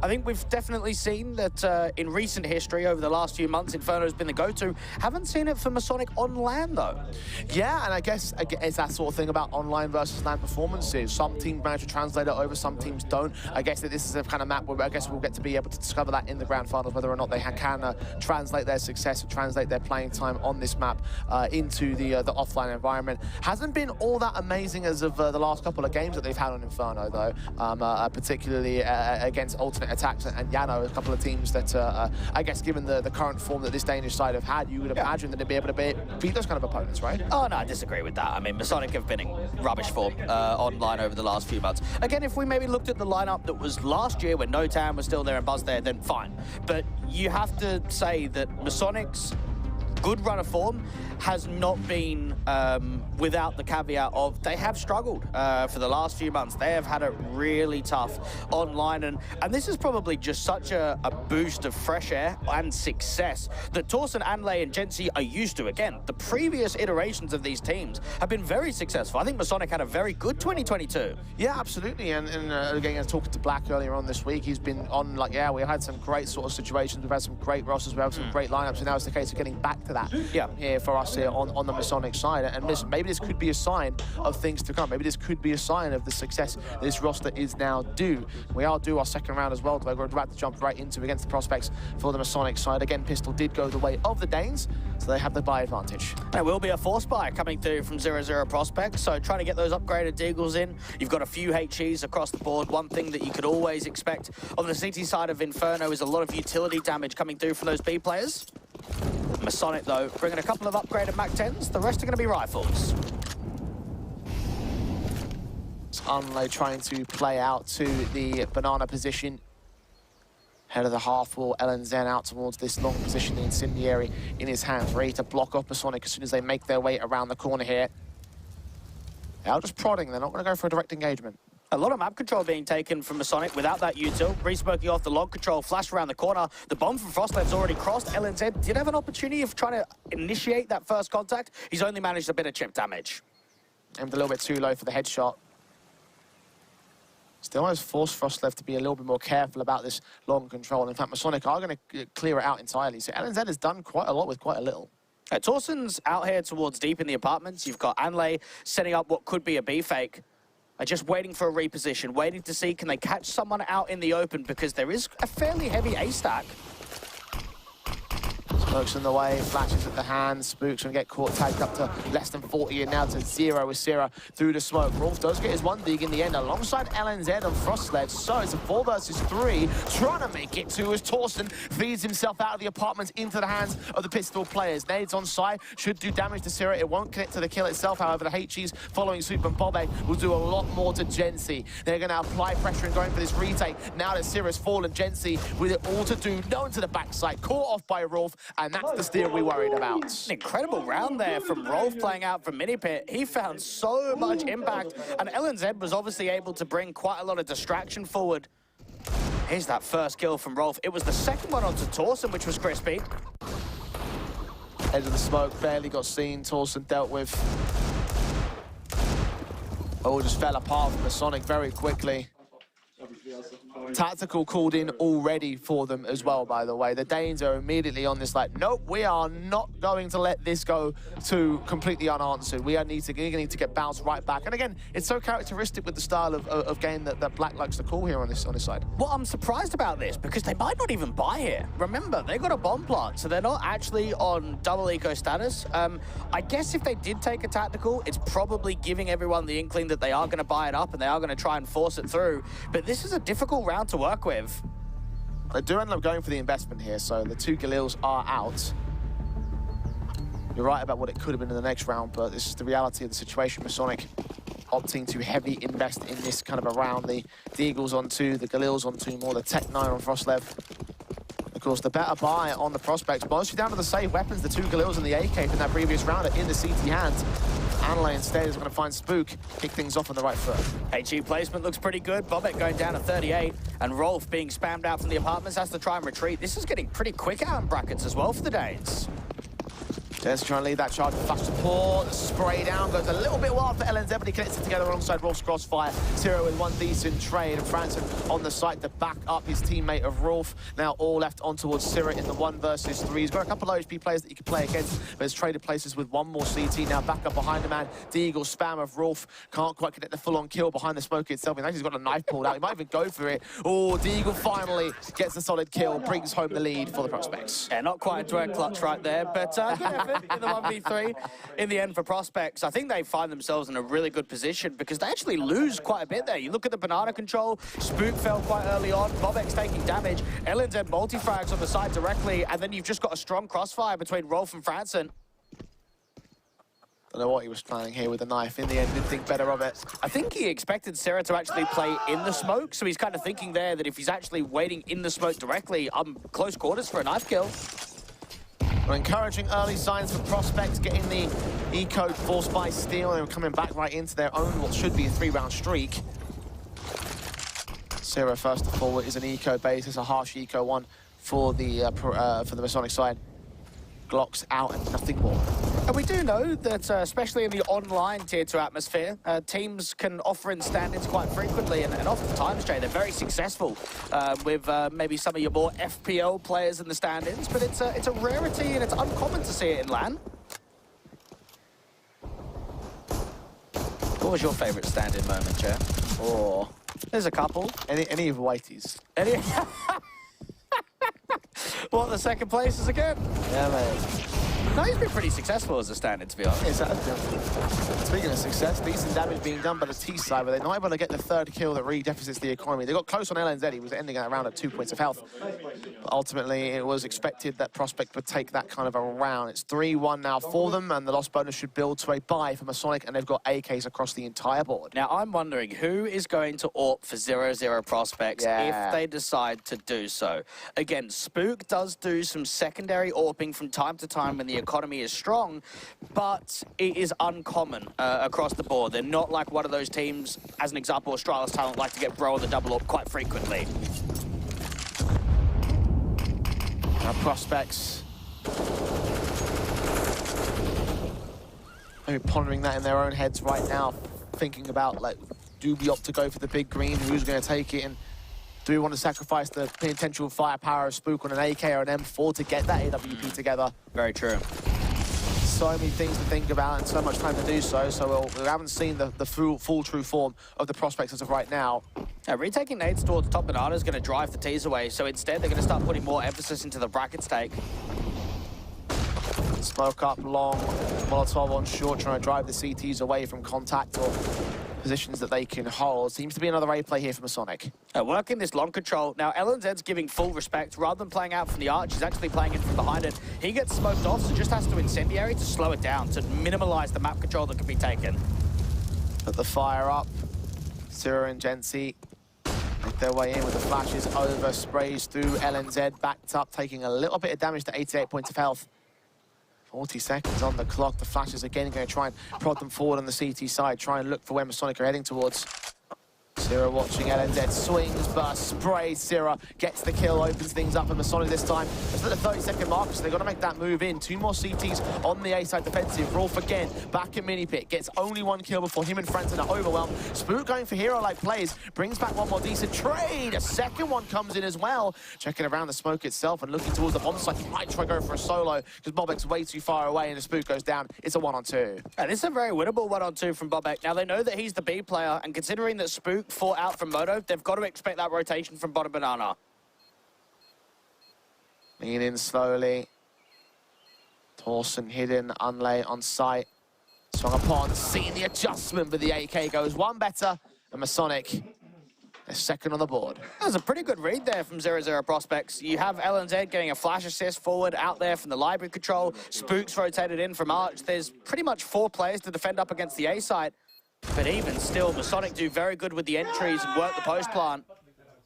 I think we've definitely seen that in recent history, over the last few months, Inferno's been the go-to. Haven't seen it for Masonic on LAN, though. Yeah, and I guess it's that sort of thing about online versus LAN performances. Some teams manage to translate it over, some teams don't. I guess that this is a kind of map where I guess we'll get to be able to discover that in the grand finals, whether or not they can translate their success or translate their playing time on this map into the offline environment. Hasn't been all that amazing as of the last couple of games that they've had on Inferno, though, particularly against Alternate Attacks and Yano, a couple of teams that, I guess, given the current form that this Danish side have had, you would imagine that they'd be able to beat those kind of opponents, right? Oh, no, I disagree with that. I mean, Masonic have been in rubbish form online over the last few months. Again, if we maybe looked at the lineup that was last year when Notan was still there and Buzz there, then fine. But you have to say that Masonic's good run of form has not been without the caveat of they have struggled for the last few months. They have had it really tough online, and this is probably just such a boost of fresh air and success that Torsen, Anlay, and Gensi are used to. Again, the previous iterations of these teams have been very successful. I think Masonic had a very good 2022. Yeah, absolutely, and again, I was talking to Black earlier on this week. He's been on, like, yeah, we had some great sort of situations. We've had some great rosters. We have some great lineups, and now it's the case of getting back to that here for us here on the Masonic side. And maybe this could be a sign of things to come. Maybe this could be a sign of the success this roster is now due. We are due our second round as well, though. We're about to jump right into against the prospects for the Masonic side. Again, Pistol did go the way of the Danes, so they have the buy advantage. There will be a force buy coming through from 0-0 prospects, so trying to get those upgraded Deagles in. You've got a few HEs across the board. One thing that you could always expect on the CT side of Inferno is a lot of utility damage coming through from those B players. Masonic, though, bringing a couple of upgraded MAC-10s. The rest are going to be rifles. Unlay trying to play out to the banana position. Head of the half wall, LNZ out towards this long position, the incendiary in his hands, ready to block off Masonic as soon as they make their way around the corner here. They are just prodding, they're not going to go for a direct engagement. A lot of map control being taken from Masonic without that util. Re-smoking off the log control, flash around the corner. The bomb from Frostlev's already crossed. LNZ did have an opportunity of trying to initiate that first contact. He's only managed a bit of chip damage. Aimed a little bit too low for the headshot. Still has forced Frostlev to be a little bit more careful about this long control. In fact, Masonic are going to clear it out entirely. So LNZ has done quite a lot with quite a little. Torsen's out here towards deep in the apartments. You've got Anlay setting up what could be a B fake. They're just waiting for a reposition, waiting to see can they catch someone out in the open, because there is a fairly heavy A stack. Smokes in the way, flashes at the hand. Spook's going to get caught, tagged up to less than 40 and now to 0 with Sierra through the smoke. Rolf does get his one dig in the end alongside LNZ on Frostledge. So it's a 4 versus 3. Trying to make it to as Torsen feeds himself out of the apartments into the hands of the Pistol players. Nades on side should do damage to Sierra. It won't connect to the kill itself. However, the HEs following Soup and Bobe will do a lot more to Gensi. They're going to apply pressure and going for this retake. Now that Sierra's fallen, Gensi with it all to do. No into the backside, caught off by Rolf. And that's the steal we worried about. An incredible round there from Rolf playing out from Mini Pit. He found so much impact, and LNZ was obviously able to bring quite a lot of distraction forward. Here's that first kill from Rolf. It was the second one onto Torsen, which was crispy. Edge of the smoke, barely got seen. Torsen dealt with. Oh, just fell apart from Masonic very quickly. Tactical called in already for them as well, by the way. The Danes are immediately on this like, nope, we are not going to let this go to completely unanswered. We need to get bounced right back. And again, it's so characteristic with the style of game that Black likes to call here on this side. Well, I'm surprised about this because they might not even buy here. Remember, they got a bomb plant, so they're not actually on double eco status. I guess if they did take a tactical, it's probably giving everyone the inkling that they are going to buy it up and they are going to try and force it through. But this is a difficult round to work with. They do end up going for the investment here, so the 2 Galils are out. You're right about what it could have been in the next round, but this is the reality of the situation. Masonic opting to heavy invest in this kind of a round. The Eagles on 2, the Galils on 2 more, the Tech 9 on Frostlev. Of course, the better buy on the prospects, mostly down to the safe weapons. The 2 Galils and the AK from that previous round are in the CT hands. Anlay instead is going to find Spook, kick things off on the right foot. HE placement looks pretty good. Bobek going down to 38, and Rolf being spammed out from the apartments has to try and retreat. This is getting pretty quick out in brackets as well for the Danes. Jens trying to lead that charge. Flash support, spray down, goes a little bit wild for LNZ, but he connects it together alongside Rolf's crossfire. Zero with one decent trade, and Franson on the site to back up his teammate of Rolf. Now all left on towards Syrah in the 1 versus 3. He's got a couple of HP players that he can play against, but has traded places with one more CT. Now back up behind the man. Deagle spam of Rolf. Can't quite get the full-on kill behind the smoke itself. He's got a knife pulled out. He might even go for it. Oh, Deagle finally gets a solid kill, brings home the lead for the Prospects. Yeah, not quite a direct clutch right there, but good effort in the 1v3 in the end for Prospects. I think they find themselves in a really good position because they actually lose quite a bit there. You look at the banana control, Spook fell quite early on, Bobek's taking damage, LNZ multi-frags on the side directly, and then you've just got a strong crossfire between Rolf and Franson. Don't know what he was planning here with the knife. In the end, didn't think better of it. I think he expected Syrah to actually play in the smoke, so he's kind of thinking there that if he's actually waiting in the smoke directly, I'm close quarters for a knife kill. Well, encouraging early signs for Prospects, getting the eco forced by steal and coming back right into their own what should be a 3-round streak. Syrah, first of all, is an eco base. It's a harsh eco one for the Masonic side. Glocks out and nothing more. And we do know that, especially in the online Tier 2 atmosphere, teams can offer in stand-ins quite frequently, and oftentimes, Jay, they're very successful with maybe some of your more FPL players in the stand-ins, but it's a rarity and it's uncommon to see it in LAN. What was your favourite stand-in moment, Jay? Or there's a couple. any of Whitey's. Any... What, the second places again? Yeah, mate. No, he's been pretty successful as a stand-in, to be honest. Yes, that's good. Speaking of success, decent damage being done by the T side, but they're not able to get the third kill that really deficits the economy. They got close on LNZ. He was ending at around at 2 points of health. But ultimately, it was expected that Prospect would take that kind of a round. It's 3-1 now for them, and the loss bonus should build to a bye for Masonic, and they've got AKs across the entire board. Now, I'm wondering who is going to AWP for 0-0 Prospects if they decide to do so. Again, Spook does do some secondary AWPing from time to time when the economy is strong, but it is uncommon across the board. They're not like one of those teams, as an example, Australia's Talent like to get bro on the double AWP quite frequently. Now Prospects, maybe pondering that in their own heads right now, thinking about, like, do we opt to go for the big green? Who's going to take it? And do we want to sacrifice the potential firepower of Spook on an AK or an M4 to get that AWP together? Very true. So many things to think about and so much time to do so, we haven't seen the full true form of the Prospects as of right now. Retaking nades towards top banana is going to drive the T's away, so instead they're going to start putting more emphasis into the bracket stake. Smoke up long, Molotov on short, trying to drive the CTs away from contact or positions that they can hold. Seems to be another A play here for Masonic. Working this long control. Now, LNZ's giving full respect. Rather than playing out from the arch, he's actually playing in from behind it. He gets smoked off, so just has to incendiary to slow it down, to minimize the map control that can be taken. Put the fire up. Syrah and Gensi make their way in with the flashes over, sprays through LNZ, backed up, taking a little bit of damage to 88 points of health. 40 seconds on the clock. The flashes again going to try and prod them forward on the CT side, try and look for where Masonic are heading towards. Syrah watching LNZ, swings, burst, sprays. Syrah gets the kill, opens things up, and Masonic this time. It's at the 30-second marker, so they've got to make that move in. 2 more CTs on the A-side defensive. Rolf again, back in mini pit, gets only 1 kill before him and Franson are overwhelmed. Spook going for hero-like plays, brings back 1 more decent trade. A second one comes in as well. Checking around the smoke itself and looking towards the bomb site. He might try to go for a solo because Bobek's way too far away and the Spook goes down. It's a 1-on-2. And this is a very winnable 1-on-2 from Bobek. Now, they know that he's the B player, and considering that Spook fought out from Moto, they've got to expect that rotation from bottom banana. Lean in slowly. Torsen hidden, Unlay on site. Swung upon, seeing the adjustment, but the AK goes 1 better. And Masonic, they're second on the board. That was a pretty good read there from 0-0 Prospects. You have LNZ getting a flash assist forward out there from the library control. Spook's rotated in from Arch. There's pretty much 4 players to defend up against the A side. But even still, Masonic do very good with the entries and work the post plant.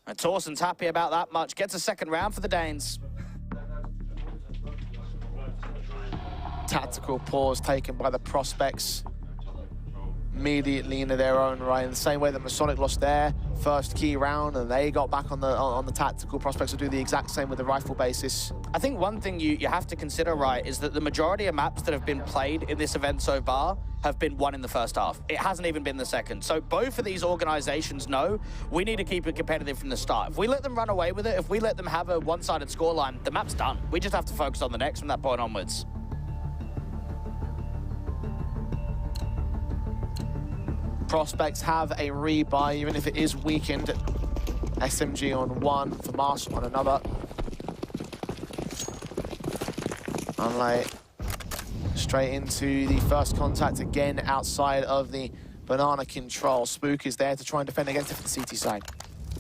And Torsen's happy about that much. Gets a second round for the Danes. Tactical pause taken by the Prospects. Immediately into their own right, in the same way that Masonic lost their first key round, and they got back on the tactical. Prospects will do the exact same with the rifle basis. I think one thing you have to consider, right, is that the majority of maps that have been played in this event so far have been won in the first half. It hasn't even been the second. So both of these organizations know we need to keep it competitive from the start. If we let them run away with it, if we let them have a one-sided scoreline, the map's done. We just have to focus on the next from that point onwards. Prospects have a rebuy, even if it is weakened. SMG on one, for Mars on another. Unlike straight into the first contact again outside of the banana control. Spook is there to try and defend against it for the CT side.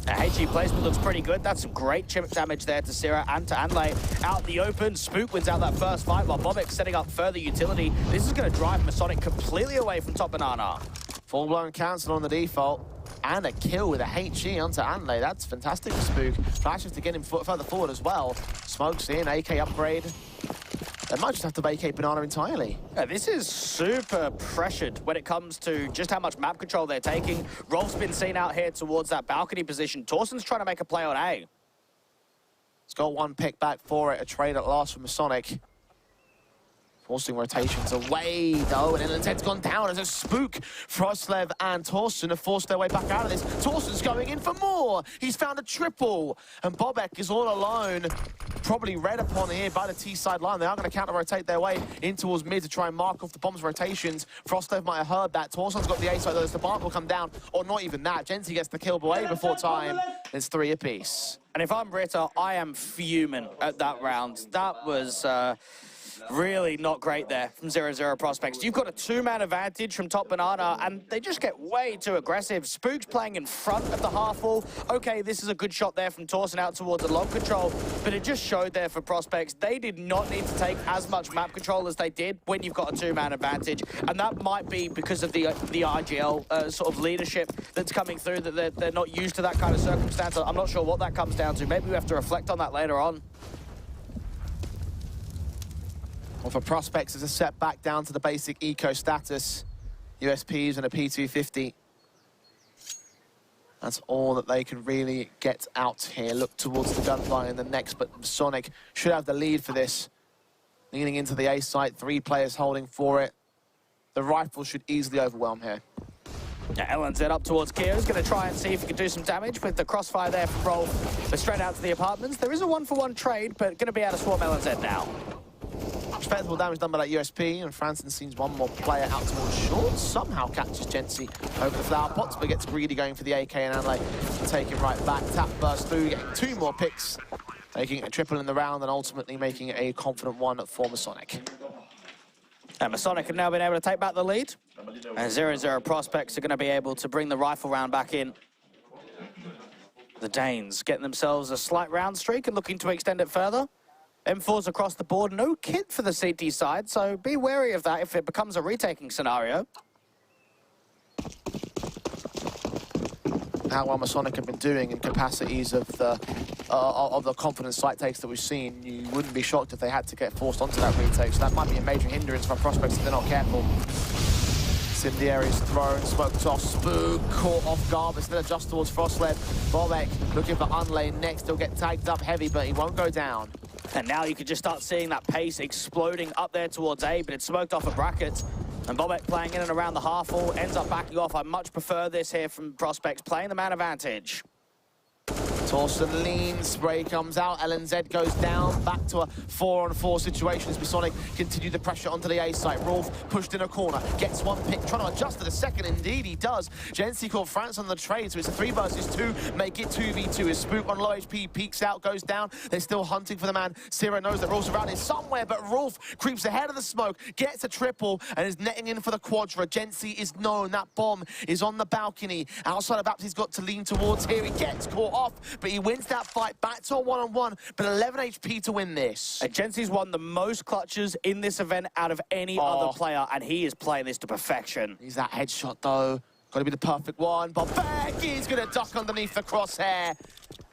HE placement looks pretty good. That's some great chip damage there to Sierra and to Anlay. Out the open, Spook wins out that first fight while Bobek's setting up further utility. This is going to drive Masonic completely away from top banana. Full-blown cancel on the default. And a kill with a HE onto Anlay. That's fantastic for Spook. Flashes to get him further forward as well. Smokes in, AK upgrade. They might just have to vacate banana entirely. Yeah, this is super pressured when it comes to just how much map control they're taking. Rolf's been seen out here towards that balcony position. Torsen's trying to make a play on A. He's got one pick back for it. A trade at last from Masonic. Forcing rotations away, though, and Intel's gone down as a Spook. Frostlev and Torsen have forced their way back out of this. Torsen's going in for more. He's found a triple, and Bobek is all alone. Probably read upon here by the T-side line. They are going to counter-rotate their way in towards mid to try and mark off the bomb's rotations. Frostlev might have heard that. Torsen's got the A side, though, as the bomb will come down, or not even that. Gensi gets the kill away before time. It's 3 apiece. And if I'm Ritter, I am fuming at that round. That was... really not great there from 0-0 Prospects. You've got a two-man advantage from top banana, and they just get way too aggressive. Spook's playing in front of the half wall. Okay, this is a good shot there from Torsen out towards the long control, but it just showed there for Prospects. They did not need to take as much map control as they did when you've got a two-man advantage, and that might be because of the RGL sort of leadership that's coming through, that they're not used to that kind of circumstance. I'm not sure what that comes down to. Maybe we have to reflect on that later on. Well, for Prospects, it's a set back down to the basic eco status. USPs and a P250. That's all that they can really get out here. Look towards the gunfight in the next, but Sonic should have the lead for this. Leaning into the A site, 3 players holding for it. The rifle should easily overwhelm here. Yeah, LNZ up towards Keo. He's going to try and see if he can do some damage with the crossfire there from Rolf. They're straight out to the apartments. There is a 1-for-1 trade, but going to be able to swarm LNZ now. Respectable damage done by that USP, and Franson sees one more player out towards short. Somehow catches Gensi over the flower pots, but gets greedy going for the AK and Anlay to take him right back. Tap burst through, getting 2 more picks, making a triple in the round and ultimately making a confident one for Masonic. And Masonic have now been able to take back the lead. And 0-0 Prospects are going to be able to bring the rifle round back in. The Danes getting themselves a slight round streak and looking to extend it further. M4's across the board, no kit for the CT side, so be wary of that if it becomes a retaking scenario. How well Masonic have been doing in capacities of the confidence site takes that we've seen, you wouldn't be shocked if they had to get forced onto that retake, so that might be a major hindrance for Prospects if they're not careful. Incendiary's thrown, smoked off, Spook caught off guard, but still adjust towards Frostlev. Bobek looking for Unlay next, he'll get tagged up heavy, but he won't go down. And now you can just start seeing that pace exploding up there towards A, but it's smoked off a bracket. And Bobek playing in and around the half wall, ends up backing off. I much prefer this here from Prospects, playing the man advantage. Torsen leans, spray comes out, LNZ goes down, back to a 4-on-4 situation as Masonic continue the pressure onto the A site. Rolf pushed in a corner, gets one pick, trying to adjust to the second, indeed he does. Gensi caught France on the trade, so it's a 3 versus 2, make it 2v2. As Spook on low HP peeks out, goes down, they're still hunting for the man. Sierra knows that Rolf's around here somewhere, but Rolf creeps ahead of the smoke, gets a triple, and is netting in for the quadra. Gensi is known, that bomb is on the balcony. Outside of Apps, he's got to lean towards here, he gets caught off, but he wins that fight, back to a 1-on-1, but 11 HP to win this. Gensi's won the most clutches in this event out of any other player, and he is playing this to perfection. He's that headshot, though. Got to be the perfect one. Bobek is going to duck underneath the crosshair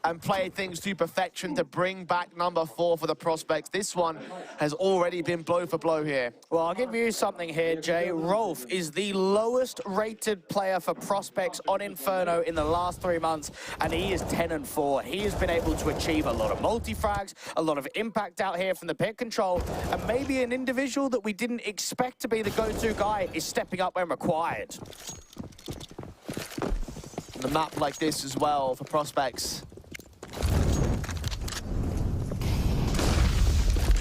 and play things to perfection to bring back number 4 for the Prospects. This one has already been blow for blow here. Well, I'll give you something here, Jay. Rolf is the lowest rated player for Prospects on Inferno in the last 3 months, and he is 10-4. He has been able to achieve a lot of multi-frags, a lot of impact out here from the pit control, and maybe an individual that we didn't expect to be the go-to guy is stepping up when required. And a map like this as well for Prospects.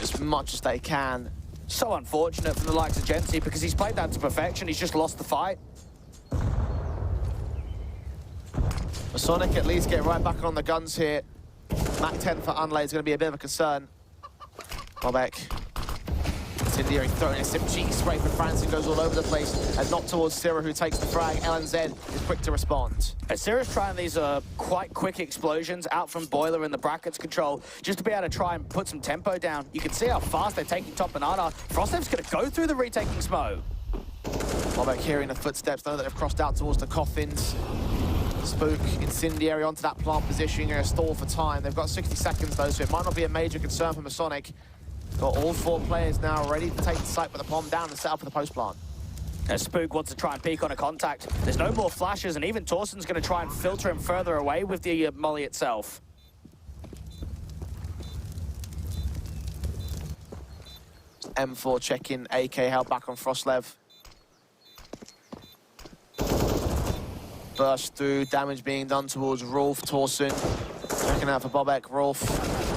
As much as they can. So unfortunate for the likes of Gensi because he's played that to perfection. He's just lost the fight. Masonic at least get right back on the guns here. Mac 10 for Unlay is going to be a bit of a concern. Bobek. Incendiary throwing a SMG spray for Francis, goes all over the place and not towards Sira, who takes the frag. LNZ is quick to respond. Sira's trying these quite quick explosions out from Boiler in the brackets control just to be able to try and put some tempo down. You can see how fast they're taking top banana. Frostlev's going to go through the retaking smoke. Bobek hearing the footsteps, know that they've crossed out towards the coffins. Spook, Incendiary onto that plant position, going to stall for time. They've got 60 seconds though, so it might not be a major concern for Masonic. Got all 4 players now ready to take the site with the bomb down and set up for the post plant. Spook wants to try and peek on a contact. There's no more flashes, and even Torsen's going to try and filter him further away with the molly itself. M4 check-in, AK held back on Frostlev. Burst through, damage being done towards Rolf. Torsen checking out for Bobek. Rolf,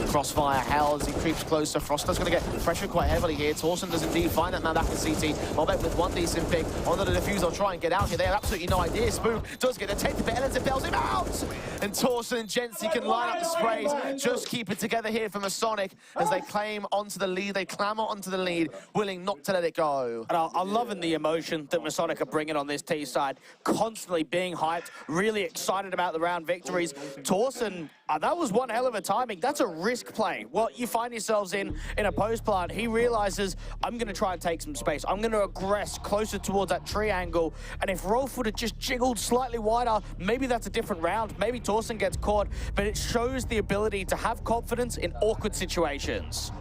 crossfire held as he creeps closer. Frostlev's going to get pressured quite heavily here. Torsen does indeed find that man back in CT. Bobek with one decent pick onto the defuse. They'll try and get out here. They have absolutely no idea. Spook does get detected, but Ellens bails him out. And Torsen and Gensi can line up the sprays. Just keep it together here for Masonic as they claim onto the lead. They clamber onto the lead, willing not to let it go. And I'm loving the emotion that Masonic are bringing on this T side. Constantly being hyped, really excited about the round victories. Torsen, that was one hell of a timing. That's a risk play. What you find yourselves in a post plant, he realizes, I'm going to try and take some space. I'm going to aggress closer towards that triangle. And if Rolf would have just jiggled slightly wider, maybe that's a different round. Maybe Torsen gets caught, but it shows the ability to have confidence in awkward situations.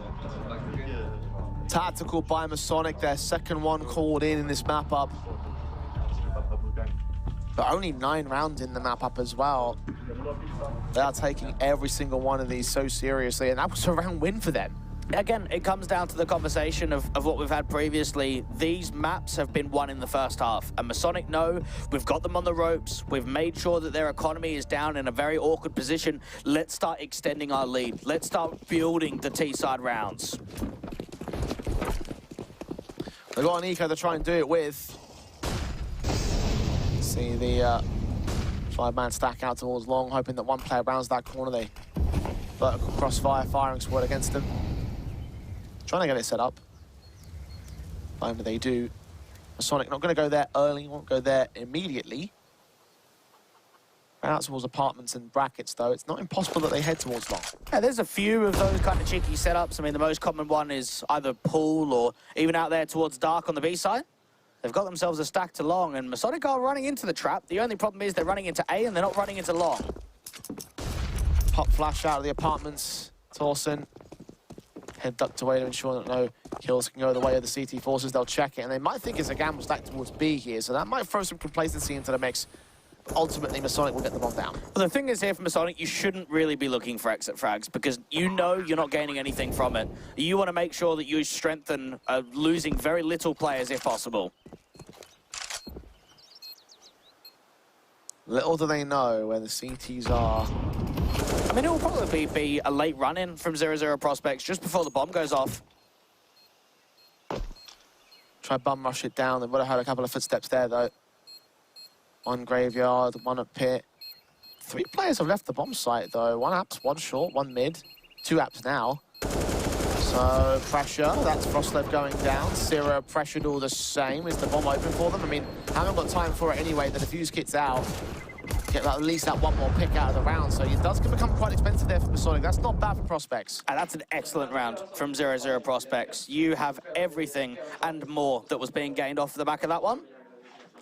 Tactical by Masonic, their second one called in this map up. But only 9 rounds in the map up as well. They are taking every single one of these so seriously, and that was a round win for them. Again, it comes down to the conversation of what we've had previously. These maps have been won in the first half, and Masonic know we've got them on the ropes. We've made sure that their economy is down in a very awkward position. Let's start extending our lead. Let's start building the T-side rounds. They've got an eco to try and do it with. See the 5-man stack out towards long, hoping that one player rounds that corner. They vertical crossfire, firing squad against them. Trying to get it set up. Finally they do. Masonic not going to go there early, won't go there immediately. Right out towards apartments and brackets, though. It's not impossible that they head towards long. Yeah, there's a few of those kind of cheeky setups. I mean, the most common one is either pool or even out there towards dark on the B side. They've got themselves a stack to long, and Masonic are running into the trap. The only problem is they're running into A and they're not running into long. Pop flash out of the apartments. Torsen. Head ducked away to ensure that no kills can go the way of the CT forces. They'll check it, and they might think it's a gamble stack towards B here, so that might throw some complacency into the mix. But ultimately, Masonic will get the bomb down. Well, the thing is here for Masonic, you shouldn't really be looking for exit frags because you know you're not gaining anything from it. You want to make sure that you strengthen losing very little players if possible. Little do they know where the CTs are. I mean, it will probably be a late run-in from 0-0 Prospects just before the bomb goes off. Try bum rush it down. They would have had a couple of footsteps there, though. One graveyard, one at pit. 3 players have left the bomb site, though. 1 apps, 1 short, 1 mid. 2 apps now. So, pressure. That's Frostlev going down. Sira pressured all the same. Is the bomb open for them? I mean, haven't got time for it anyway. The defuse kit's out. Get at least that 1 more pick out of the round, so it does become quite expensive there for Masonic. That's not bad for Prospects. And that's an excellent round from 0-0 Prospects. You have everything and more that was being gained off the back of that one.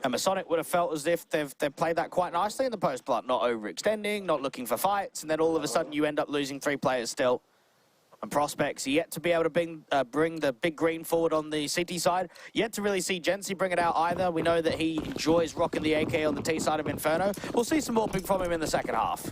And Masonic would have felt as if they've played that quite nicely in the post-plant, not overextending, not looking for fights, and then all of a sudden you end up losing 3 players still. And Prospects yet to be able to bring the big green forward on the CT side. Yet to really see Jency bring it out either. We know that he enjoys rocking the AK on the T side of Inferno. We'll see some more big from him in the second half.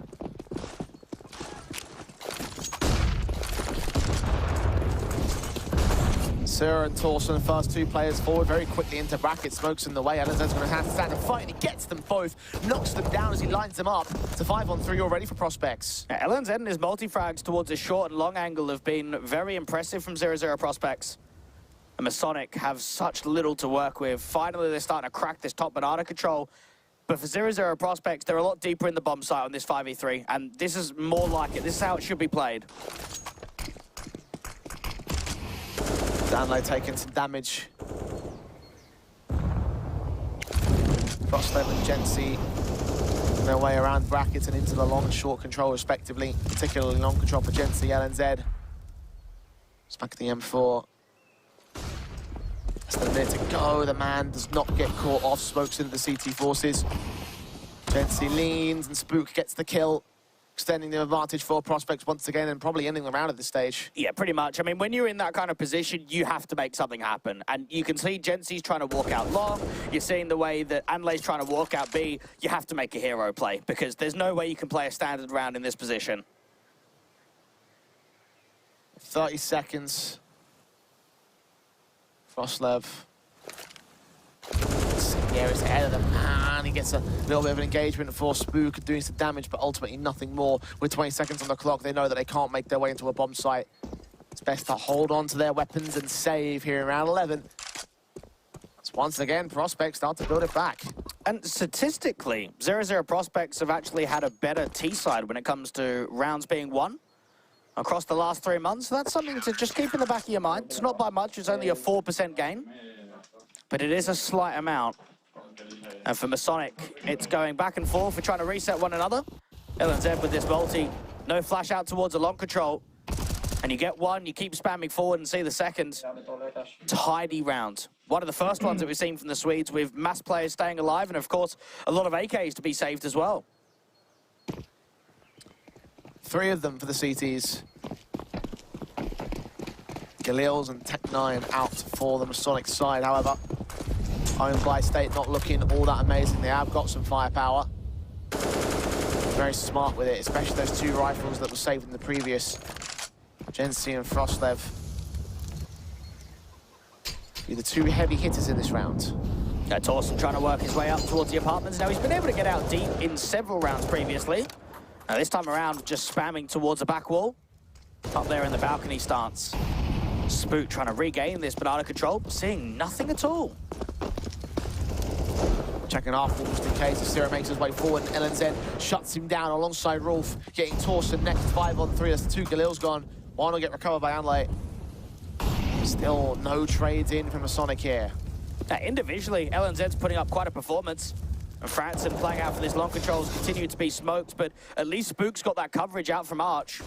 Sir and Torsten, first 2 players forward very quickly into bracket. Smoke's in the way. LNZ's going to have to stand and fight, and he gets them both. Knocks them down as he lines them up. It's a 5-on-3 already for Prospects. Yeah, LNZ and his multi-frags towards his short and long angle have been very impressive from 0-0 Prospects. And Masonic have such little to work with. Finally, they're starting to crack this top banana control. But for 0-0 Prospects, they're a lot deeper in the bomb site on this 5v3. And this is more like it. This is how it should be played. Danlo taking some damage. Frostlev and Jency their way around brackets and into the long and short control respectively, particularly long control for Jency, LNZ. Smack the M4. Less than a minute to go. The man does not get caught off. Smokes into the CT forces. Jency leans and Spook gets the kill, extending the advantage for Prospects once again and probably ending the round at this stage. Yeah, pretty much. I mean, when you're in that kind of position, you have to make something happen. And you can see Jency's trying to walk out long. You're seeing the way that Anlei's trying to walk out B. You have to make a hero play because there's no way you can play a standard round in this position. 30 seconds. Frostlev. Yeah, he's ahead of the man. He gets a little bit of an engagement for Spook, doing some damage, but ultimately nothing more. With 20 seconds on the clock, they know that they can't make their way into a bomb site. It's best to hold on to their weapons and save here in round 11. So once again, Prospects start to build it back. And statistically, 0-0 Prospects have actually had a better T-side when it comes to rounds being won across the last 3 months. So that's something to just keep in the back of your mind. It's not by much. It's only a 4% gain, but it is a slight amount. And for Masonic, it's going back and forth. We're trying to reset one another. LNZ with this multi. No flash out towards a long control. And you get one, you keep spamming forward and see the second. Tidy round. One of the first ones that we've seen from the Swedes with mass players staying alive and, of course, a lot of AKs to be saved as well. 3 of them for the CTs. Galils and Tech9 out for the Masonic side, however. Owned by State, not looking all that amazing. They have got some firepower. Very smart with it, especially those 2 rifles that were saved in the previous. Jency and Frostlev. Be the 2 heavy hitters in this round. Torsten trying to work his way up towards the apartments. Now, he's been able to get out deep in several rounds previously. Now, this time around, just spamming towards the back wall. Up there in the balcony stance. Spook trying to regain this banana control, seeing nothing at all. Checking off just in case Zero makes his way forward and LNZ shuts him down alongside Rolf, getting Torsten next 5-on-3. That's 2 Galils gone. One will get recovered by Anlay. Still no trades in from Masonic here. Now, individually, LNZ's putting up quite a performance. And Franson playing out for this long controls continue to be smoked, but at least Spook's got that coverage out from Arch.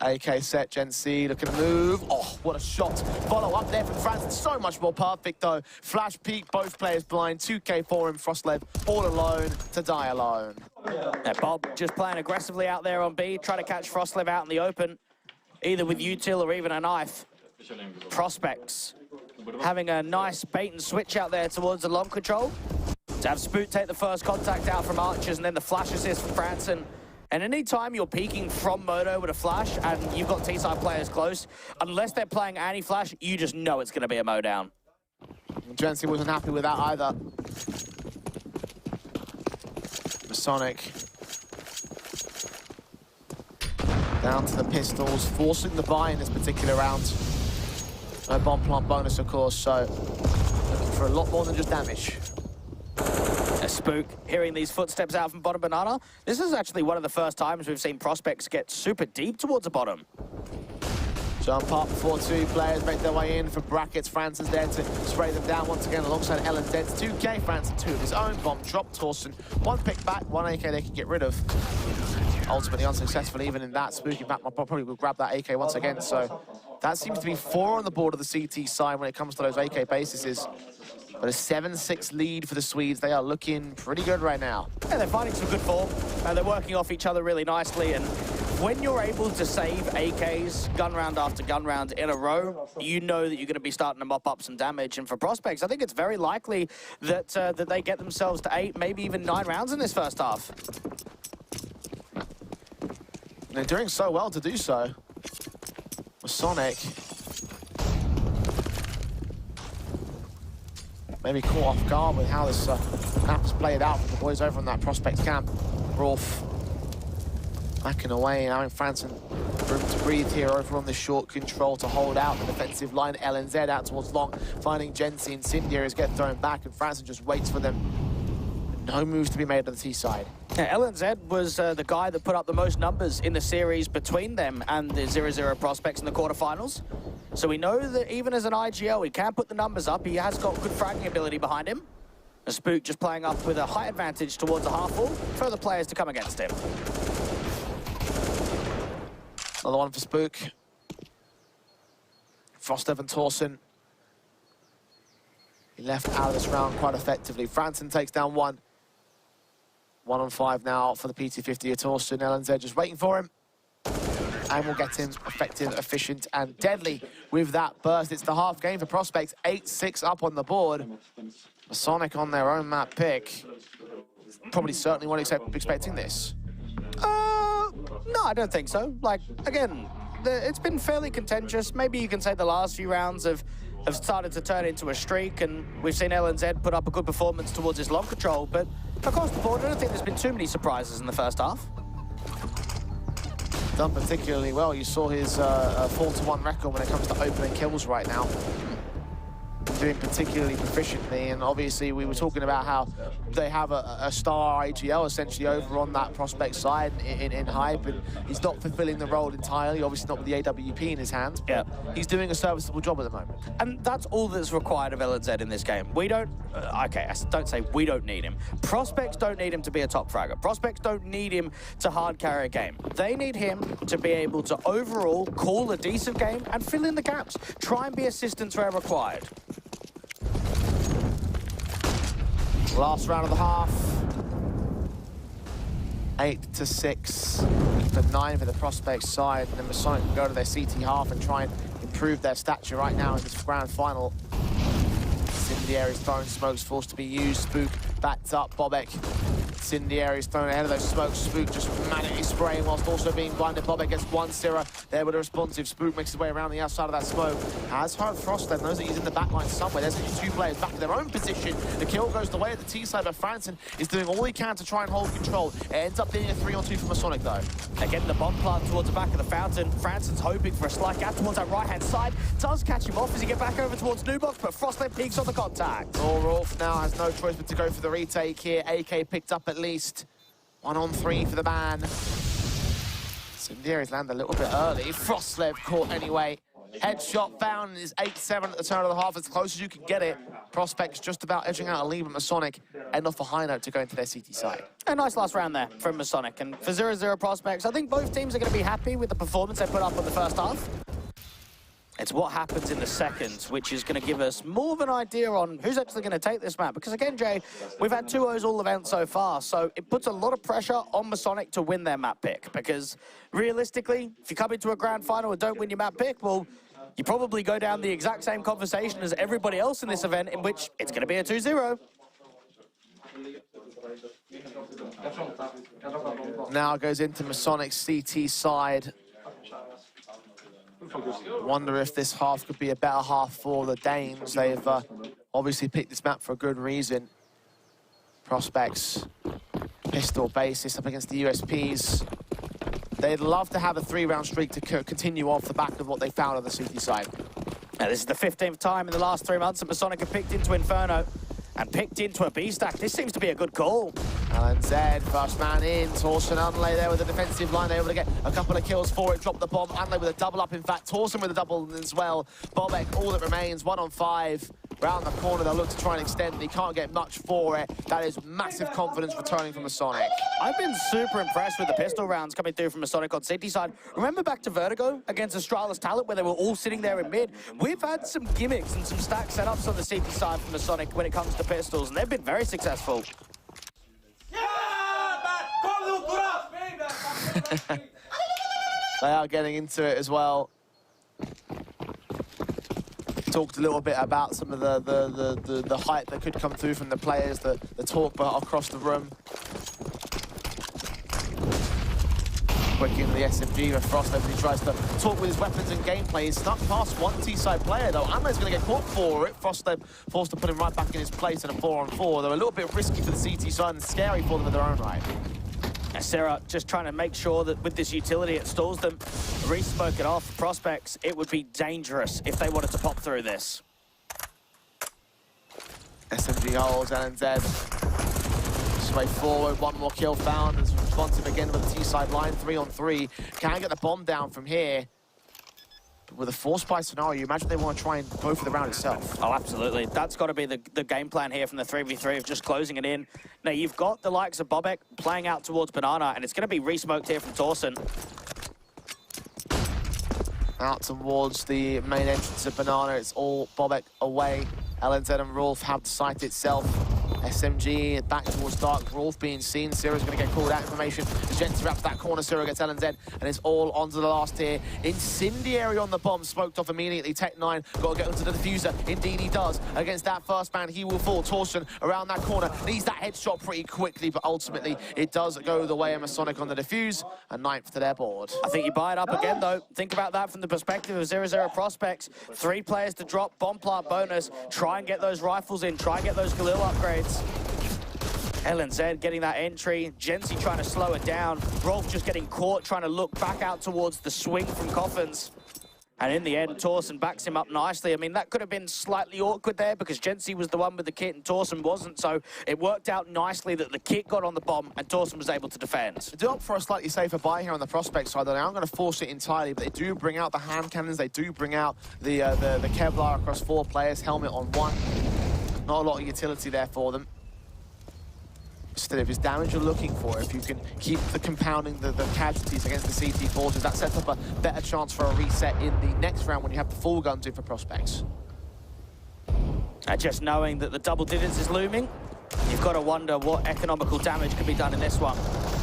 AK set, Jency looking to move. Oh, what a shot. Follow up there from Franson. So much more perfect, though. Flash peek, both players blind. 2K for him. Frostlev all alone to die alone. Now, Bob just playing aggressively out there on B, trying to catch Frostlev out in the open, either with util or even a knife. Prospects having a nice bait and switch out there towards the long control. To have Spook take the first contact out from Archers and then the flash assist from Franson. And anytime you're peeking from Moto with a flash and you've got T-side players close, unless they're playing anti-flash, you just know it's going to be a mow down. Jency wasn't happy with that either. Masonic down to the pistols, forcing the buy in this particular round. No bomb plant bonus, of course, so looking for a lot more than just damage. A Spook hearing these footsteps out from bottom banana. This is actually one of the first times we've seen Prospects get super deep towards the bottom. Jump up before 2 players make their way in for brackets. Franson's there to spray them down once again alongside LNZ's 2K. Franson 2 of his own. Bomb drop. Torsten 1 pick back, 1 AK they can get rid of. Ultimately unsuccessful even in that. Spook, in fact, probably will grab that AK once again, so That seems to be 4 on the board of the CT side when it comes to those AK bases. But a 7-6 lead for the Swedes. They are looking pretty good right now. Yeah, they're finding some good form, and they're working off each other really nicely. And when you're able to save AKs gun round after gun round in a row, you know that you're going to be starting to mop up some damage. And for Prospects, I think it's very likely that that they get themselves to 8, maybe even 9 rounds in this first half. And they're doing so well to do so. Masonic maybe caught off guard with how this map's played out for the boys over on that Prospect camp. Rolf backing away, allowing Franson room to breathe here over on the short control to hold out the defensive line. LNZ out towards long, finding Jensi. Incendiaries get thrown back, and Franson just waits for them. No moves to be made on the T side. Yeah, LNZ was the guy that put up the most numbers in the series between them and the 0-0 Prospects in the quarterfinals. So we know that even as an IGL, he can put the numbers up. He has got good fragging ability behind him. A Spook just playing up with a high advantage towards the half wall. Further players to come against him. Another one for Spook. Frostev and Torsen. He left out of this round quite effectively. Franson takes down 1. 1 on 5 now for the PT50 of Torsen. LNZ just waiting for him. And we'll get him effective, efficient, and deadly with that burst. It's the half game for Prospects. 8-6 up on the board. Masonic on their own map pick. Probably certainly weren't expecting this. No, I don't think so. Like, again, it's been fairly contentious. Maybe you can say the last few rounds have started to turn into a streak, and we've seen LNZ put up a good performance towards his long control, but across the board, I don't think there's been too many surprises in the first half. Done particularly well. You saw his 4-1 record when it comes to opening kills right now. Doing particularly proficiently, and obviously we were talking about how they have a star IGL essentially over on that Prospect side in Hype, and he's not fulfilling the role entirely, obviously not with the AWP in his hands, but he's doing a serviceable job at the moment. And that's all that's required of LNZ in this game. We don't, okay, I don't say we don't need him. Prospects don't need him to be a top fragger. Prospects don't need him to hard carry a game. They need him to be able to overall call a decent game and fill in the gaps. Try and be assistants where required. Last round of the half. 8-6. For 9 for the Prospect side. And then Masonic can go to their CT half and try and improve their stature right now in this grand final. Incendiaries throwing smokes, forced to be used. Spook backed up. Bobek. Incendiaries thrown ahead of those smokes. Spook just manically spraying whilst also being blinded. Bobek gets 1-0 there with a responsive. Spook makes his way around the outside of that smoke. Has heard Frost then, knows that he's in the back line somewhere. There's actually 2 players back in their own position. The kill goes the way of the T side, but Franson is doing all he can to try and hold control. It ends up being a 3-on-2 for Masonic though. They're getting the bomb plant towards the back of the fountain. Franson's hoping for a slight gap towards that right-hand side. Does catch him off as he get back over towards Nubox, but Frostlet peaks on the contact. Rolf now has no choice but to go for the retake here. AK picked up at least. 1 on 3 for the ban. Incendiaries land a little bit early. Frostlev caught anyway. Headshot found is 8-7 at the turn of the half, as close as you can get it. Prospects just about edging out a lead, but Masonic end off a high note to go into their CT side. A nice last round there from Masonic. And for 0-0 Prospects, I think both teams are going to be happy with the performance they put up in the first half. It's what happens in the second, which is going to give us more of an idea on who's actually going to take this map. Because again, Jay, we've had 2-0s all events so far, so it puts a lot of pressure on Masonic to win their map pick. Because realistically, if you come into a grand final and don't win your map pick, well, you probably go down the exact same conversation as everybody else in this event, in which it's going to be a 2-0. Now goes into Masonic's CT side. Wonder if this half could be a better half for the Danes. They've obviously picked this map for a good reason. Prospects, pistol basis up against the USPs. They'd love to have a 3-round streak to continue off the back of what they found on the CT side. Now, this is the 15th time in the last 3 months that Masonic have picked into Inferno and picked into a B-stack. This seems to be a good call. LNZ, first man in. Torsen Unley there with the defensive line, able to get a couple of kills for it. Drop the bomb. Unley with a double up, in fact. Torsen with a double as well. Bobek, all that remains, 1 on 5. round the corner. They'll look to try and extend, and he can't get much for it. That is massive confidence returning from Masonic. I've been super impressed with the pistol rounds coming through from Masonic on City side. Remember back to Vertigo against Astralis Talent where they were all sitting there in mid? We've had some gimmicks and some stack setups on the City side from Masonic when it comes to pistols, and they've been very successful. They are getting into it as well. Talked a little bit about some of the hype that could come through from the players, the talk across the room. Quick into the SMG where Frost he tries to talk with his weapons and gameplay. He's snuck past one T-side player though. Ammo's going to get caught for it. Frost forced to put him right back in his place in a 4-on-4. They're a little bit risky for the CT side and scary for them in their own right. Sarah just trying to make sure that with this utility it stalls them. Re-spoke it off. Prospects, it would be dangerous if they wanted to pop through this. SMG holds LNZ. Way forward, one more kill found. Is responsive again with the T-side line, 3-on-3. Can get the bomb down from here. But with a force buy scenario, you imagine they want to try and go for the round itself. Oh, absolutely. That's got to be the game plan here from the 3v3 of just closing it in. Now, you've got the likes of Bobek playing out towards Banana, and it's going to be re-smoked here from Torsen. Out towards the main entrance of Banana, it's all Bobek away. LNZ and Rolf have the site itself. SMG back towards Dark. Rolf being seen. Ciro's going to get called out information. As Jensen wraps that corner, Ciro gets LNZ, and it's all onto the last tier. Incendiary on the bomb, smoked off immediately. Tech9 got to get onto the diffuser. Indeed he does. Against that first man, he will fall. Torsen around that corner. Needs that headshot pretty quickly, but ultimately it does go the way of Masonic on the defuse. A 9th to their board. I think you buy it up again, though. Think about that from the perspective of 0-0 prospects. 3 players to drop, bomb plant bonus. Try and get those rifles in. Try and get those Galil upgrades. LNZ getting that entry. Gensi trying to slow it down. Rolf just getting caught, trying to look back out towards the swing from Coffins. And in the end, Torsen backs him up nicely. I mean, that could have been slightly awkward there because Gensi was the one with the kit and Torsen wasn't. So it worked out nicely that the kit got on the bomb and Torsen was able to defend. They do opt for a slightly safer buy here on the prospect side. They aren't going to force it entirely, but they do bring out the hand cannons. They do bring out the Kevlar across 4 players, helmet on 1. Not a lot of utility there for them. Still, if it's damage you're looking for, if you can keep compounding the casualties against the CT forces, that sets up a better chance for a reset in the next round when you have the full guns in for prospects. Just knowing that the double digits is looming, you've got to wonder what economical damage can be done in this one.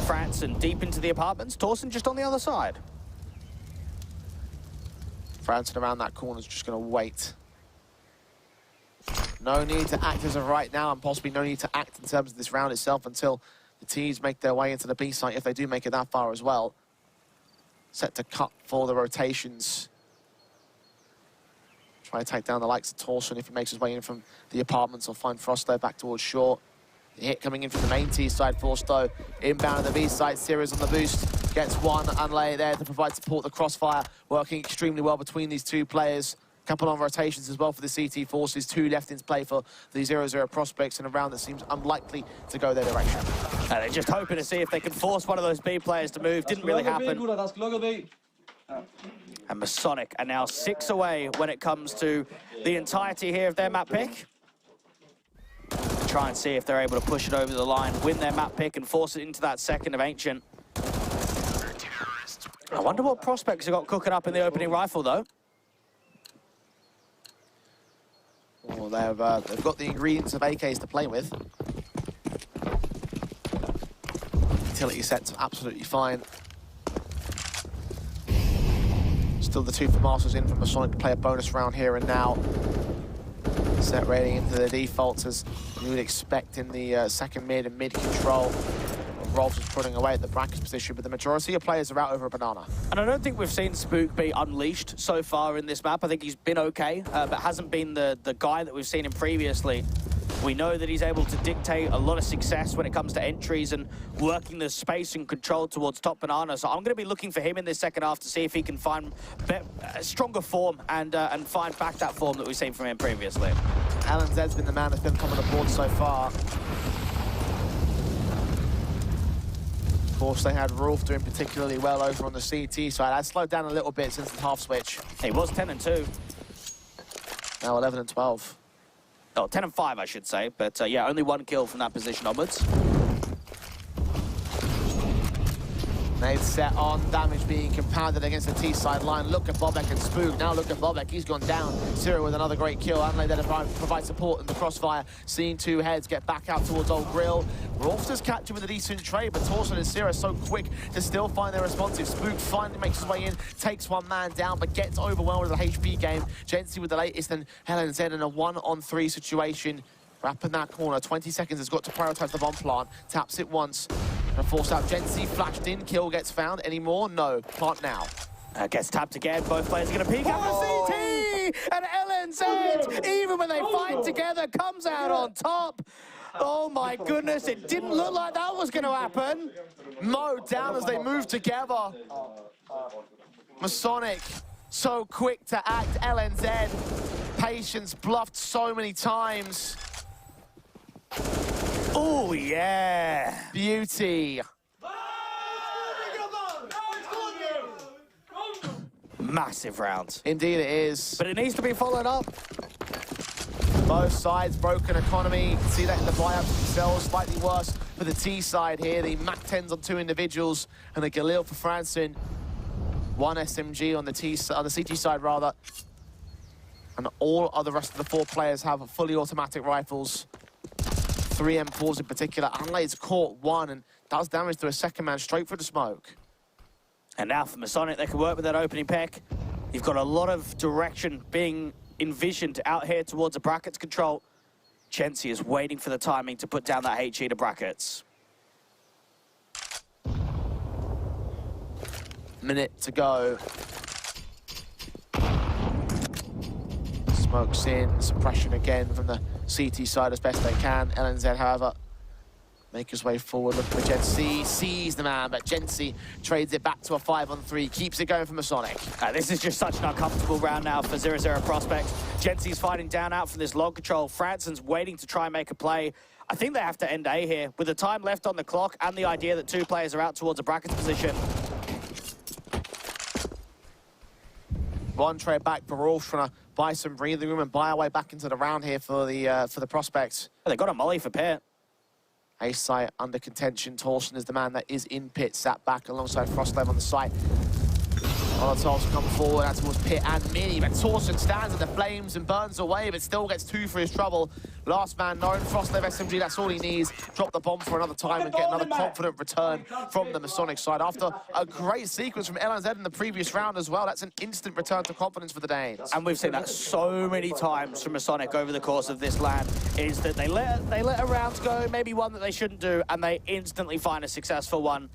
Franson deep into the apartments, Torsen just on the other side. Franson around that corner is just going to wait. No need to act as of right now, and possibly no need to act in terms of this round itself until the T's make their way into the B site, if they do make it that far as well. Set to cut for the rotations. Try to take down the likes of Torsen if he makes his way in from the apartments, or find Frosto back towards short. The hit coming in from the main T side for Stowe. Inbound of the B side, Ciro's on the boost. Gets one unlay there to provide support. The crossfire working extremely well between these 2 players. Couple on rotations as well for the CT forces. 2 left in play for the 0-0 prospects in a round that seems unlikely to go their direction. And they're just hoping to see if they can force one of those B players to move. Didn't really happen. And Masonic are now 6 away when it comes to the entirety here of their map pick. Try and see if they're able to push it over the line, win their map pick, and force it into that second of Ancient. I wonder what prospects have got cooking up in the opening rifle, though. Well, they've got the ingredients of AKs to play with. Utility sets are absolutely fine. Still the 2 for Masters in from Masonic to play a bonus round here and now. Set rating into the defaults as you would expect in the second mid and mid control. Rolf is putting away at the bracket position, but the majority of players are out over a Banana. And I don't think we've seen Spook be unleashed so far in this map. I think he's been okay, but hasn't been the guy that we've seen him previously. We know that he's able to dictate a lot of success when it comes to entries and working the space and control towards top Banana. So I'm going to be looking for him in this second half to see if he can find stronger form and find back that form that we've seen from him previously. Alan Zed's been the man that's been on the board so far. Of course, they had Rolf doing particularly well over on the CT side. I'd slowed down a little bit since the half switch. He was 10-2. Now 11-12. Oh, 10 and 5, I should say. But yeah, only 1 kill from that position onwards. They've set on, damage being compounded against the T-side line. Look at Bobek and Spook. Now look at Bobek. He's gone down. Zero with another great kill. Adelaide then provide support in the crossfire. Seeing 2 heads get back out towards Old Grill. Rolfster's captured with a decent trade, but Torson and Zero so quick to still find their responsive. Spook finally makes his way in, takes 1 man down, but gets overwhelmed with the HP game. Jency with the latest, and LNZ in a 1-on-3 situation. Wrapping that corner, 20 seconds has got to prioritize the bomb plant. Taps it once. Gonna force out Jency, flashed in, kill gets found. Any more? No. Plant now. Gets tapped again. Both players are going to peek out the CT! And LNZ, even when they fight together, comes out on top. Oh my goodness, it didn't look like that was going to happen. Mo down as they move together. Masonic, so quick to act. LNZ, patience bluffed so many times. Oh, yeah. Beauty. Massive round. Indeed it is. But it needs to be followed up. Both sides, broken economy. You can see that in the buyouts themselves. Slightly worse for the T side here. The MAC-10s on 2 individuals and a Galil for Franson. 1 SMG on the CT side, rather. And all of the rest of the 4 players have fully automatic rifles. 3 M4s in particular. Adelaide's caught 1 and does damage to a second man straight through the smoke. And now for Masonic, they can work with that opening peck. You've got a lot of direction being envisioned out here towards the brackets control. Jency is waiting for the timing to put down that HE to brackets. Minute to go. Smokes in, suppression again from the CT side as best they can. LNZ, however, make his way forward, looking for Jency, sees the man, but Jency trades it back to a 5-on-3, keeps it going for Masonic. This is just such an uncomfortable round now for 0-0 Prospect. Jency's fighting down out from this log control. Franson's waiting to try and make a play. I think they have to end A here. With the time left on the clock and the idea that 2 players are out towards a brackets position. 1 trade back for Rolf, trying to buy some breathing room and buy our way back into the round here for the Prospects. They got a molly for Pitt. Ace site under contention. Torson is the man that is in pit, sat back alongside Frostlev on the site. Molotovs come forward out towards Pitt and Mini, but Torson stands in the flames and burns away, but still gets 2 for his trouble. Last man known, Frostlev SMG, that's all he needs. Drop the bomb for another time and get another confident return from the Masonic side. After a great sequence from LNZ in the previous round as well, that's an instant return to confidence for the Danes. And we've seen that so many times from Masonic over the course of this LAN, is that they let a round go, maybe one that they shouldn't do, and they instantly find a successful one.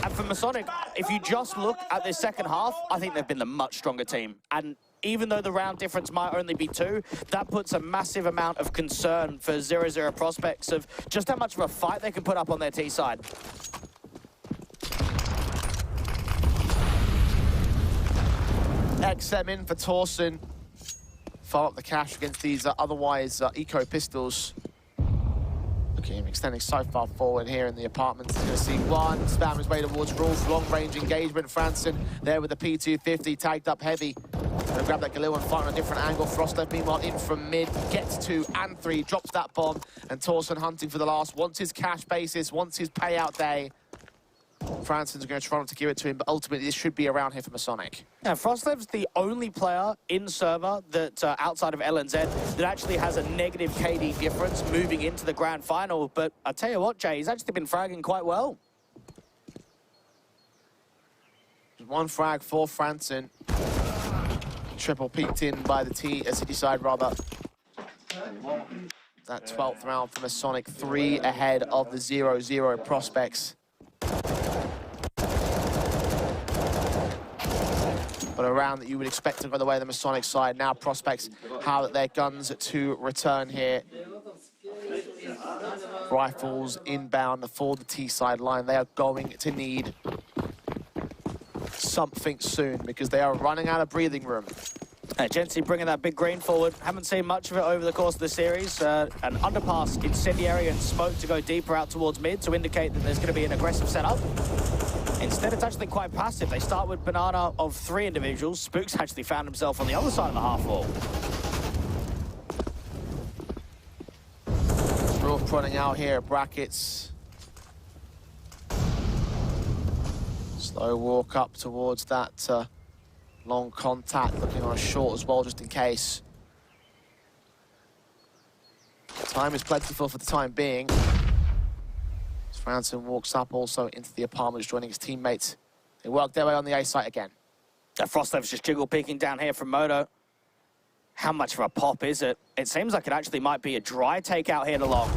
And for Masonic, if you just look at this second half, I think they've been the much stronger team. And even though the round difference might only be 2, that puts a massive amount of concern for 0-0 Prospects of just how much of a fight they can put up on their T side. XM in for Torson. Follow up the cash against these otherwise eco pistols. Look at him extending so far forward here in the apartments. He's going to see 1, spam his way towards Rolf, long-range engagement. Franson there with the P250, tagged up heavy. Going to grab that Galil and fight on a different angle. Frostlev, meanwhile, in from mid, gets 2 and 3, drops that bomb. And Torson hunting for the last, wants his cash basis, wants his payout day. Franson's going to try to give it to him, but ultimately this should be around here for Masonic. Yeah, Frostlev's the only player in server that, outside of LNZ, that actually has a negative KD difference moving into the grand final. But I tell you what, Jay, he's actually been fragging quite well. 1 frag for Franson. Triple peeked in by the City side, rather. That 12th round for Masonic, 3 ahead of the 0-0 Prospects. But a round that you would expect to go the way of the Masonic side. Now Prospects have their guns to return here. Rifles inbound for the T-side line. They are going to need something soon because they are running out of breathing room. Jency bringing that big green forward. Haven't seen much of it over the course of the series. An underpass, incendiary and smoke to go deeper out towards mid to indicate that there's going to be an aggressive setup. Instead, it's actually quite passive. They start with banana of 3 individuals. Spook's actually found himself on the other side of the half wall. prodding out here at brackets. Slow walk up towards that long contact, looking on a short as well, just in case. Time is plentiful for the time being. As Franson walks up also into the apartment, joining his teammates. They work their way on the A site again. Frostlev's just jiggle peeking down here from Moto. How much of a pop is it? It seems like it actually might be a dry takeout here to long.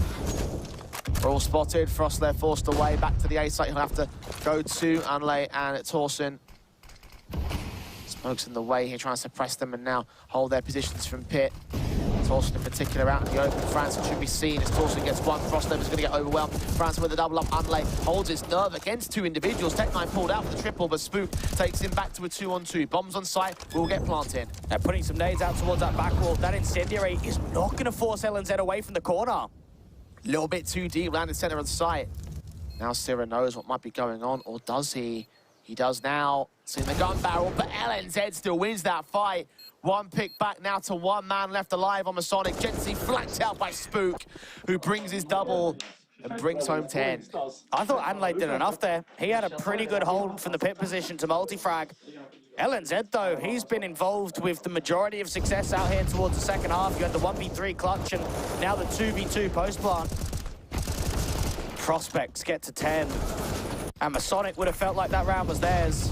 We're all spotted. Frostlev forced away back to the A site. He'll have to go to Anlay and Torsen. Smoke's in the way here, trying to suppress them and now hold their positions from pit. Torsen in particular out in the open. Franson should be seen as Torsen gets one. Frostlev is going to get overwhelmed. Franson with the double up. Anlay holds his nerve against two individuals. Tech9 pulled out for the triple, but Spook takes him back to a 2-on-2. Bombs on site will get planted. They're putting some nades out towards that back wall. That incendiary is not going to force LNZ away from the corner. A little bit too deep, landed center of the site. Now Sierra knows what might be going on, or does he? He does now. It's in the gun barrel, but LNZ still wins that fight. One pick back now to one man left alive on Masonic. Jensi flanked out by Spook, who brings his double and brings home 10. I thought Anlay did enough there. He had a pretty good hold from the pit position to multi-frag. LNZ, though, he's been involved with the majority of success out here towards the second half. You had the 1v3 clutch and now the 2v2 post-plant. Prospects get to 10. And Masonic would have felt like that round was theirs.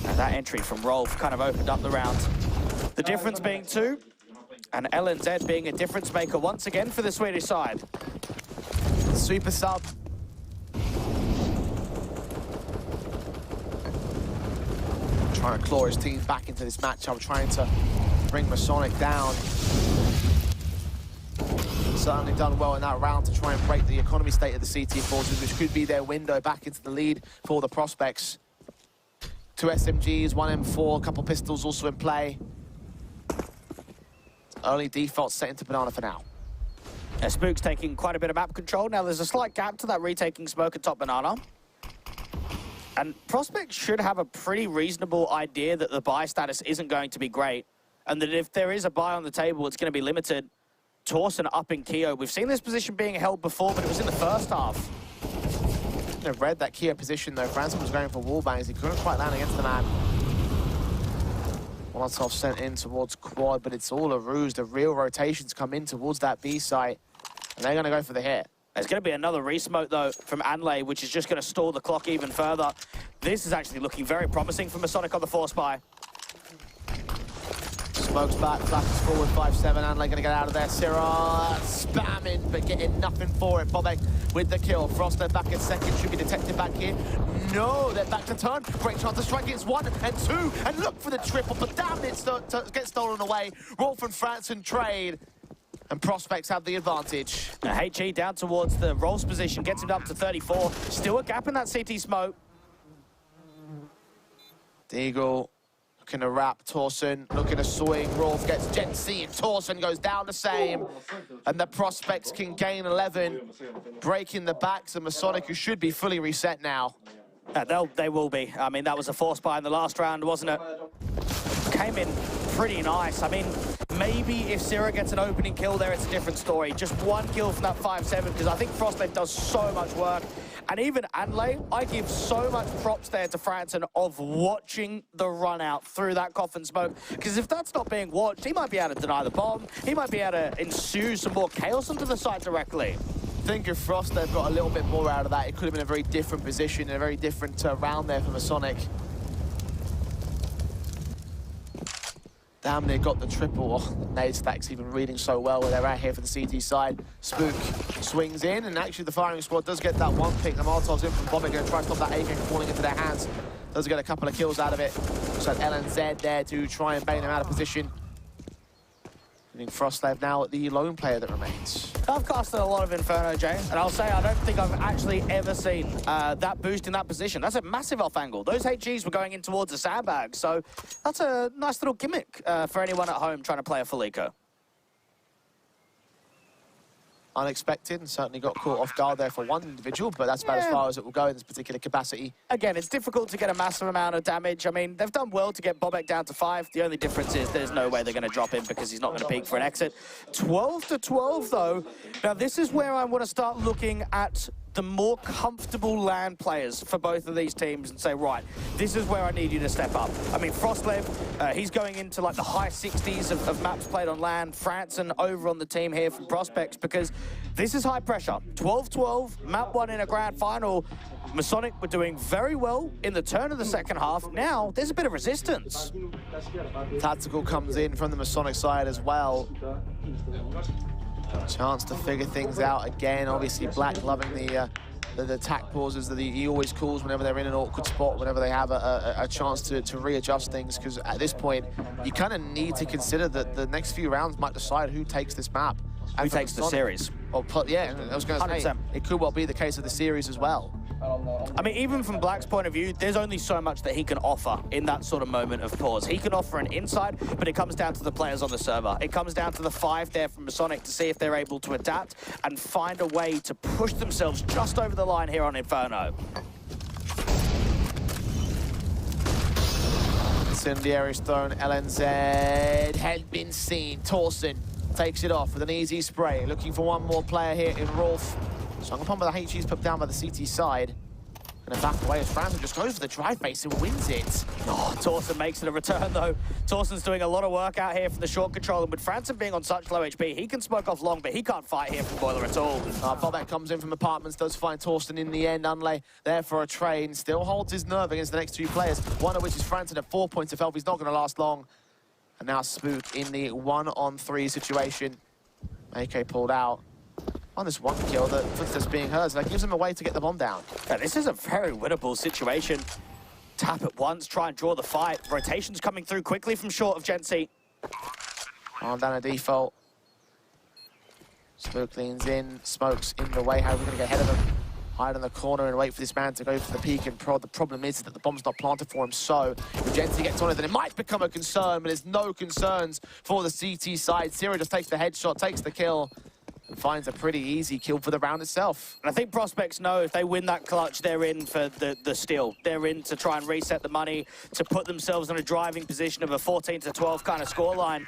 And that entry from Rolf kind of opened up the round. The difference being 2, and LNZ being a difference maker once again for the Swedish side. Super sub. Trying to claw his team back into this matchup, trying to bring Masonic down. Certainly done well in that round to try and break the economy state of the CT forces, which could be their window back into the lead for the Prospects. 2 SMGs, 1 M4, a couple pistols also in play. Early default set into Banana for now. Spook's taking quite a bit of map control. Now there's a slight gap to that retaking smoke at top Banana. And Prospect should have a pretty reasonable idea that the buy status isn't going to be great. And that if there is a buy on the table, it's going to be limited. Torsen up in Keo. We've seen this position being held before, but it was in the first half. I've read that Keo position, though. Franson was going for wallbangs. He couldn't quite land against the man. Molotov sent in towards quad, but it's all a ruse. The real rotations come in towards that B site, and they're going to go for the hit. There's going to be another re-smoke, though, from Anlay, which is just going to stall the clock even further. This is actually looking very promising for Masonic on the force buy. Smokes back, flashes forward, 5-7. Anlay going to get out of there. Sierra spamming, but getting nothing for it. Bobek with the kill. Frostlev back in second. Should be detected back here. No, they're back to turn. Great chance to strike. It's 1 and 2. And look for the triple, but damn it, gets stolen away. Rolf and Franson trade. And Prospects have the advantage. Now, HE down towards the Rolf's position. Gets him up to 34. Still a gap in that CT smoke. Deagle looking to wrap. Torsen looking to swing. Rolf gets Jensi and Torsen goes down the same. And the Prospects can gain 11. Breaking the backs of Masonic, who should be fully reset now. They will be. I mean, that was a force buy in the last round, wasn't it? Came in pretty nice. I mean, maybe if Sierra gets an opening kill there, it's a different story. Just one kill from that 5-7, because I think Frostlev does so much work. And even Anlay, I give so much props there to Franson of watching the run out through that coffin smoke. Because if that's not being watched, he might be able to deny the bomb. He might be able to ensue some more chaos into the site directly. I think if Frostlev got a little bit more out of that, it could have been a very different position and a very different round there for Masonic. Damn, they got the triple. Oh, nade stack's even reading so well where they're out here for the CT side. Spook swings in, and actually the firing squad does get that one pick. The Molotov's in from Bobby, going to try to stop that AK from falling into their hands. Does get a couple of kills out of it. So LNZ there to try and bang them out of position. I think Frostlev now the lone player that remains. I've casted a lot of Inferno, Jay, and I'll say I don't think I've actually ever seen that boost in that position. That's a massive off angle. Those HGs were going in towards the sandbag, so that's a nice little gimmick for anyone at home trying to play a full eco. unexpected and certainly got caught off guard there for one individual, but that's about as far as it will go in this particular capacity. Again, it's difficult to get a massive amount of damage. I mean, they've done well to get Bobek down to 5. The only difference is there's no way they're going to drop him because he's not going to peek for an exit. 12-12, though. Now, this is where I want to start looking at the more comfortable land players for both of these teams and say, right, this is where I need you to step up. I mean, Frostlev, he's going into like the high 60s of maps played on land. Franson over on the team here from Prospects because this is high pressure. 12-12, map 1 in a grand final. Masonic were doing very well in the turn of the second half. Now, there's a bit of resistance. Tactical comes in from the Masonic side as well. Chance to figure things out again. Obviously, Black loving the attack pauses that he always calls whenever they're in an awkward spot, whenever they have a chance to readjust things, because at this point, you kind of need to consider that the next few rounds might decide who takes this map. Who takes the series. Or, yeah, I was going to say, it could well be the case of the series as well. I mean, even from Black's point of view, there's only so much that he can offer in that sort of moment of pause. He can offer an inside, but it comes down to the players on the server. It comes down to the 5 there from Masonic to see if they're able to adapt and find a way to push themselves just over the line here on Inferno. Incendiary's thrown, LNZ had been seen. Torsen takes it off with an easy spray, looking for one more player here in Rolf. Swung upon by the HGs, put down by the CT side. And then back away as Franson just goes for the drive base and wins it. Oh, Torsen makes it a return, though. Torsen's doing a lot of work out here from the short control, and with Franson being on such low HP, he can smoke off long, but he can't fight here from Boiler at all. Bobek comes in from apartments, does find Torsen in the end. Unlay there for a train, still holds his nerve against the next 2 players, one of which is Franson at 4 points of health. He's not going to last long. And now Spook in the 1-on-3 situation. AK pulled out. On this one kill, the footsteps being heard, so that gives him a way to get the bomb down. Yeah, this is a very winnable situation. Tap at once, try and draw the fight. Rotations coming through quickly from short of Gency. On down a default. Spook leans in, Smoke's in the way. How are we going to get ahead of him? Hide in the corner and wait for this man to go for the peak and prod. The problem is that the bomb's not planted for him, so if Gency gets on it, then it might become a concern, but there's no concerns for the CT side. Zero just takes the headshot, takes the kill, and finds a pretty easy kill for the round itself. And I think Prospects know if they win that clutch, they're in for the steal. They're in to try and reset the money, to put themselves in a driving position of a 14-12 kind of scoreline.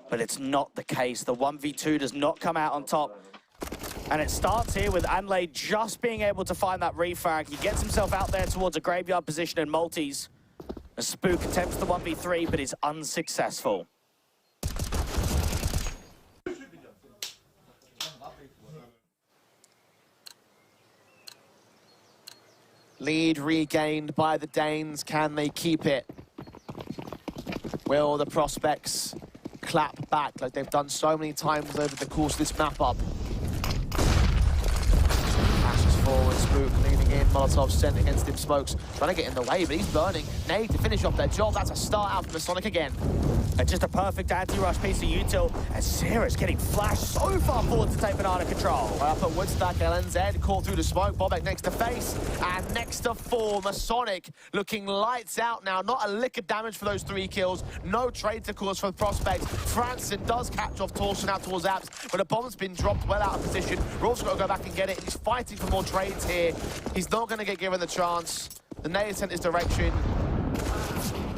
But it's not the case. The 1v2 does not come out on top. And it starts here with Anlay just being able to find that refrag. He gets himself out there towards a graveyard position in multis. A Spook attempts the 1v3, but is unsuccessful. Lead regained by the Danes. Can they keep it? Will the Prospects clap back like they've done so many times over the course of this map up? Passes forward, Spook leaning in, Molotov sent against him, Smokes trying to get in the way, but he's burning. Nade to finish off their job. That's a start out from Masonic again. And just a perfect anti-rush piece of util, as Sarah's getting flashed so far forward to take banana control. Right up at Woodstack, LNZ caught through the smoke, Bobek next to face, and next to 4, Masonic looking lights out now. Not a lick of damage for those 3 kills, no trade to cause for the Prospects. Franson does catch off Torsen out towards Apps, but a bomb's been dropped well out of position. Rolf's got to go back and get it, and he's fighting for more trades here. He's not going to get given the chance. The nade sent his direction,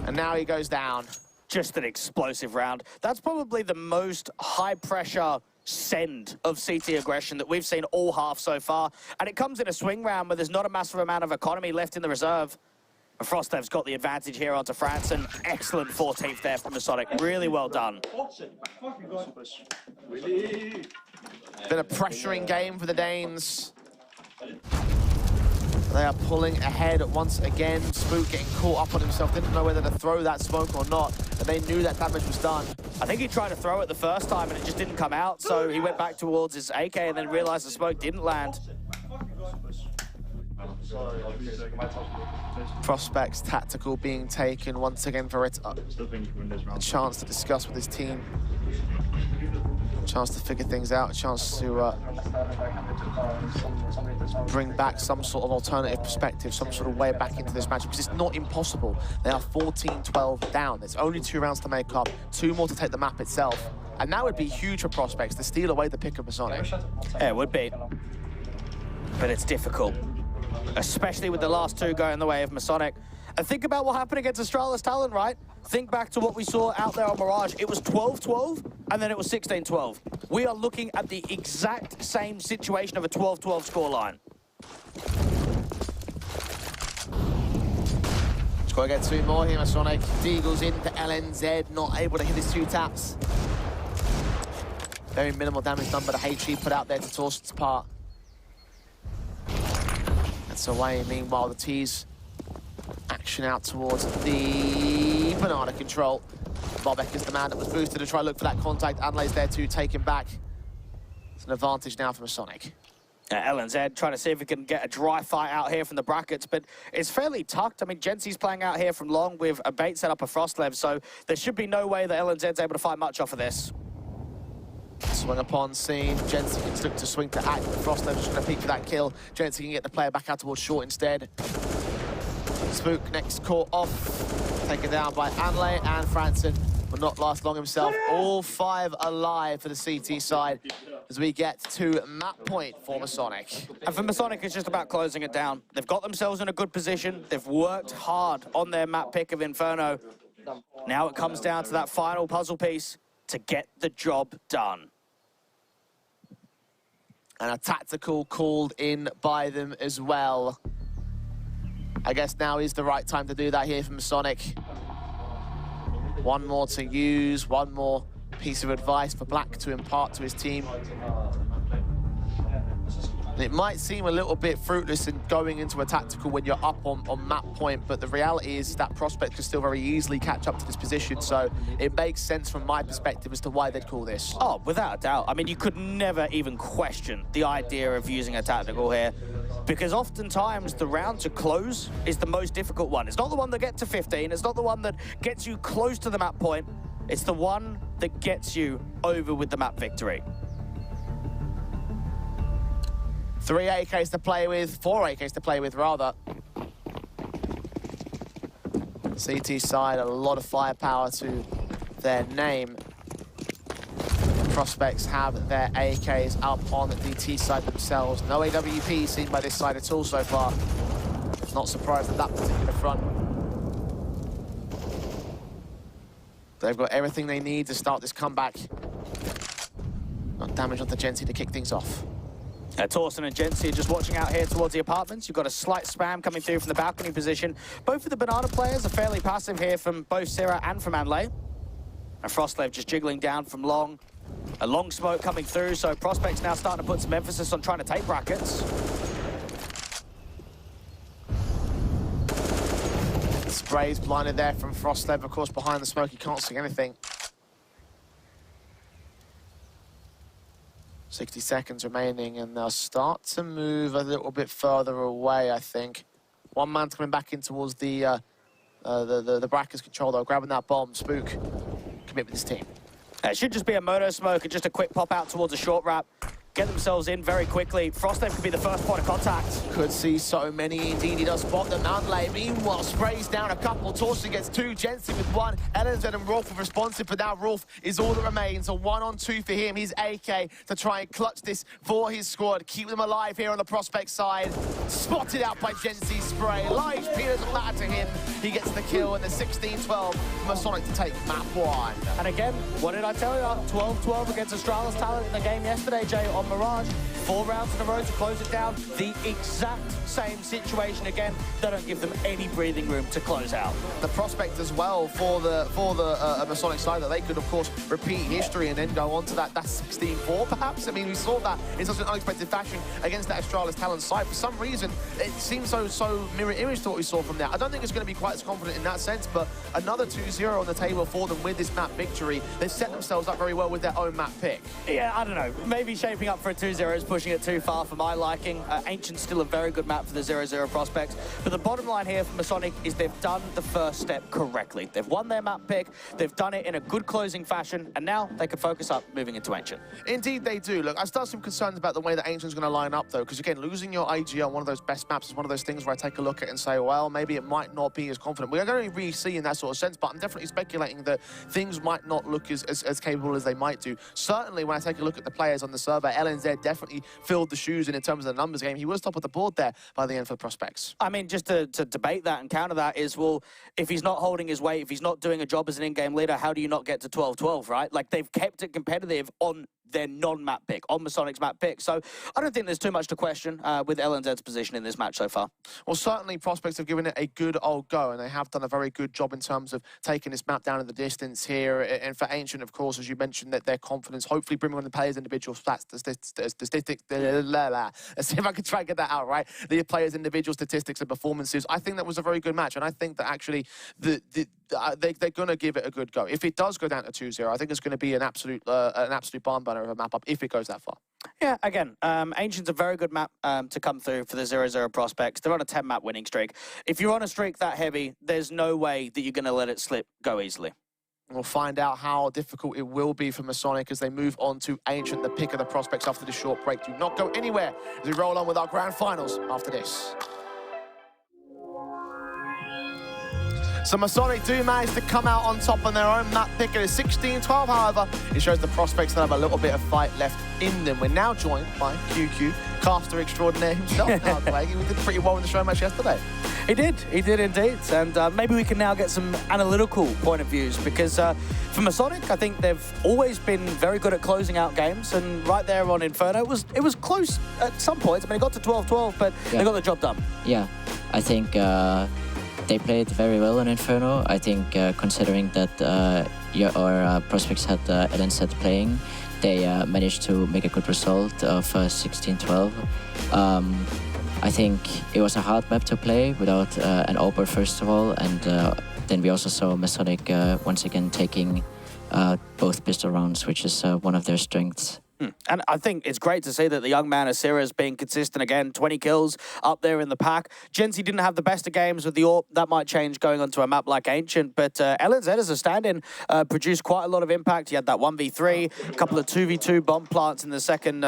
and now he goes down. Just an explosive round. That's probably the most high-pressure send of CT aggression that we've seen all half so far. And it comes in a swing round where there's not a massive amount of economy left in the reserve. And Frostev's got the advantage here onto Franson. Excellent 14th there from Masonic. Really well done. Been a pressuring game for the Danes. They are pulling ahead once again. Spook getting caught up on himself, didn't know whether to throw that smoke or not, and they knew that damage was done. I think he tried to throw it the first time and it just didn't come out, so he went back towards his AK and then realized the smoke didn't land. Prospects tactical being taken once again for it. A chance to discuss with his team. Chance to figure things out, a chance to bring back some sort of alternative perspective, some sort of way back into this match, because it's not impossible. They are 14-12 down. There's only 2 rounds to make up, 2 more to take the map itself. And that would be huge for Prospects to steal away the pick of Masonic. Yeah, it would be. But it's difficult, especially with the last 2 going the way of Masonic. And think about what happened against Astralis Talent, right? Think back to what we saw out there on Mirage. It was 12-12, and then it was 16-12. We are looking at the exact same situation of a 12-12 scoreline. Just gotta get 2 more here, Masonic. Deagle's into LNZ, not able to hit his 2 taps. Very minimal damage done by the HE put out there to Torsten's part. That's away. Meanwhile, the T's action out towards the banana control. Bobek is the man that was boosted to try to look for that contact. Anlay's there to take him back. It's an advantage now for Masonic. LNZ trying to see if we can get a dry fight out here from the brackets, but it's fairly tucked. I mean, Jensi's playing out here from long with a bait set up a Frostlev, so there should be no way that LNZ's able to fight much off of this. Swing upon scene. Jensi can look to swing to act, but Frostlev's just going to peek for that kill. Jensi can get the player back out towards short instead. Spook next caught off, taken down by Anlay, and Franson will not last long himself. All 5 alive for the CT side as we get to map point for Masonic. And for Masonic, it's just about closing it down. They've got themselves in a good position. They've worked hard on their map pick of Inferno. Now it comes down to that final puzzle piece to get the job done. And a tactical called in by them as well. I guess now is the right time to do that here from Masonic. 1 more to use, 1 more piece of advice for Black to impart to his team. And it might seem a little bit fruitless in going into a tactical when you're up on map point, but the reality is that Prospect can still very easily catch up to this position, so it makes sense from my perspective as to why they'd call this. Oh, without a doubt. I mean, you could never even question the idea of using a tactical here, because oftentimes the round to close is the most difficult one. It's not the one that gets to 15, it's not the one that gets you close to the map point, it's the one that gets you over with the map victory. 3 AKs to play with, 4 AKs to play with, rather. CT side, a lot of firepower to their name. Prospects have their AKs up on the DT side themselves. No AWP seen by this side at all so far. Not surprised at that particular front. They've got everything they need to start this comeback. Not damage onto Jensi to kick things off. Torsten and Jensi are just watching out here towards the apartments. You've got a slight spam coming through from the balcony position. Both of the banana players are fairly passive here from both Syrah and from Anlay. And Frostlev just jiggling down from long. A long smoke coming through, so Prospects now starting to put some emphasis on trying to take brackets. Sprays blinded there from Frostlev. Of course, behind the smoke, he can't see anything. 60 seconds remaining, and they'll start to move a little bit further away, I think. 1 man's coming back in towards the brackets control, though, grabbing that bomb. Spook, commit with his team. It should just be a moto smoke and just a quick pop out towards a short wrap. Get themselves in very quickly. Frostlev could be the first point of contact. Could see so many indeed. He does spot them. Anlay, meanwhile, sprays down a couple. Torsten gets 2. Jensi with 1. LNZ and Rolf are responsive, but now Rolf is all that remains. A 1-on-2 for him. He's AK to try and clutch this for his squad. Keep them alive here on the Prospect side. Spotted out by Jensi's spray. Live P doesn't matter to him. He gets the kill, and the 16-12 Masonic to take map 1. And again, what did I tell you? 12-12 against Astralis Talent in the game yesterday, Jay, on Mirage. 4 rounds in a row to close it down. The exact same situation again. They don't give them any breathing room to close out. The prospect as well for the Masonic side that they could, of course, repeat history and then go on to that 16-4, perhaps. I mean, we saw that in such an unexpected fashion against that Astralis Talent side. For some reason, it seems so mirror image to what we saw from there. I don't think it's going to be quite as confident in that sense, but another 2-0 on the table for them with this map victory. They've set themselves up very well with their own map pick. Yeah, I don't know. Maybe shaping up for a 2-0 is pushing it too far for my liking. Ancient's still a very good map for the 0-0 prospects. But the bottom line here for Masonic is they've done the first step correctly. They've won their map pick, they've done it in a good closing fashion, and now they can focus up moving into Ancient. Indeed they do. Look, I still have some concerns about the way that Ancient's going to line up, though, because, again, losing your IG on one of those best maps is one of those things where I take a look at it and say, well, maybe it might not be as confident. We're going to really see in that sort of sense, but I'm definitely speculating that things might not look as capable as they might do. Certainly, when I take a look at the players on the server, LNZ definitely filled the shoes in terms of the numbers game. He was top of the board there by the end for the prospects. I mean, just to debate that and counter that is, well, if he's not holding his weight, if he's not doing a job as an in-game leader, how do you not get to 12-12, right? Like, they've kept it competitive on their non-map pick, on Masonic's map pick. So I don't think there's too much to question with LNZ's position in this match so far. Well, certainly prospects have given it a good old go, and they have done a very good job in terms of taking this map down in the distance here. And for Ancient, of course, as you mentioned, that their confidence, hopefully bringing on the players' individual stats, statistics, let's see if I can try and get that out, right? The players' individual statistics and performances. I think that was a very good match, and I think that actually they're going to give it a good go. If it does go down to 2-0, I think it's going to be an absolute barn burner of a map up if it goes that far. Yeah, again, Ancient's a very good map to come through for the 0-0 prospects. They're on a 10-map winning streak. If you're on a streak that heavy, there's no way that you're going to let it go easily. We'll find out how difficult it will be for Masonic as they move on to Ancient, the pick of the prospects after this short break. Do not go anywhere as we roll on with our grand finals after this. So Masonic do manage to come out on top on their own map pick. It is 16-12, however. It shows the prospects that have a little bit of fight left in them. We're now joined by QQ, caster extraordinaire himself. He did pretty well in the show match yesterday. He did indeed. And maybe we can now get some analytical point of views because for Masonic, I think they've always been very good at closing out games. And right there on Inferno, it was close at some points. I mean, it got to 12-12, but they got the job done. Yeah, I think they played very well in Inferno. I think considering that our prospects had LNZ playing, they managed to make a good result of 16-12. I think it was a hard map to play without an AWPer first of all, and then we also saw Masonic once again taking both pistol rounds, which is one of their strengths. And I think it's great to see that the young man Asira is being consistent again, 20 kills up there in the pack. Genzi didn't have the best of games with the AWP. That might change going onto a map like Ancient, but LNZ as a stand-in produced quite a lot of impact. He had that 1v3, a couple of 2v2 bomb plants in the second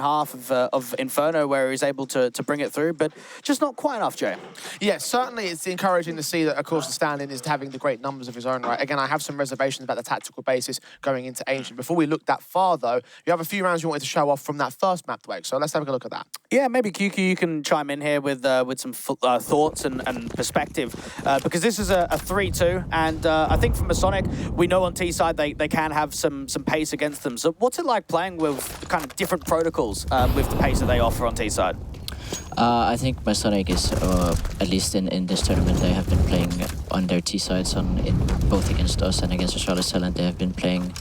half of Inferno where he was able to bring it through, but just not quite enough, Jay. Yeah, certainly it's encouraging to see that, of course, the stand-in is having the great numbers of his own right. Again, I have some reservations about the tactical basis going into Ancient. Before we look that far, though, you have a few rounds you wanted to show off from that first map, Dwayne. So let's have a look at that. Yeah, maybe QQ, you can chime in here with some thoughts and perspective, because this is a 3-2, and I think from Masonic, we know on T side they can have some pace against them. So what's it like playing with kind of different protocols with the pace that they offer on T side? I think Masonic is, at least in this tournament, they have been playing on their T sides both against us and against Charlotte Talent. They have been playing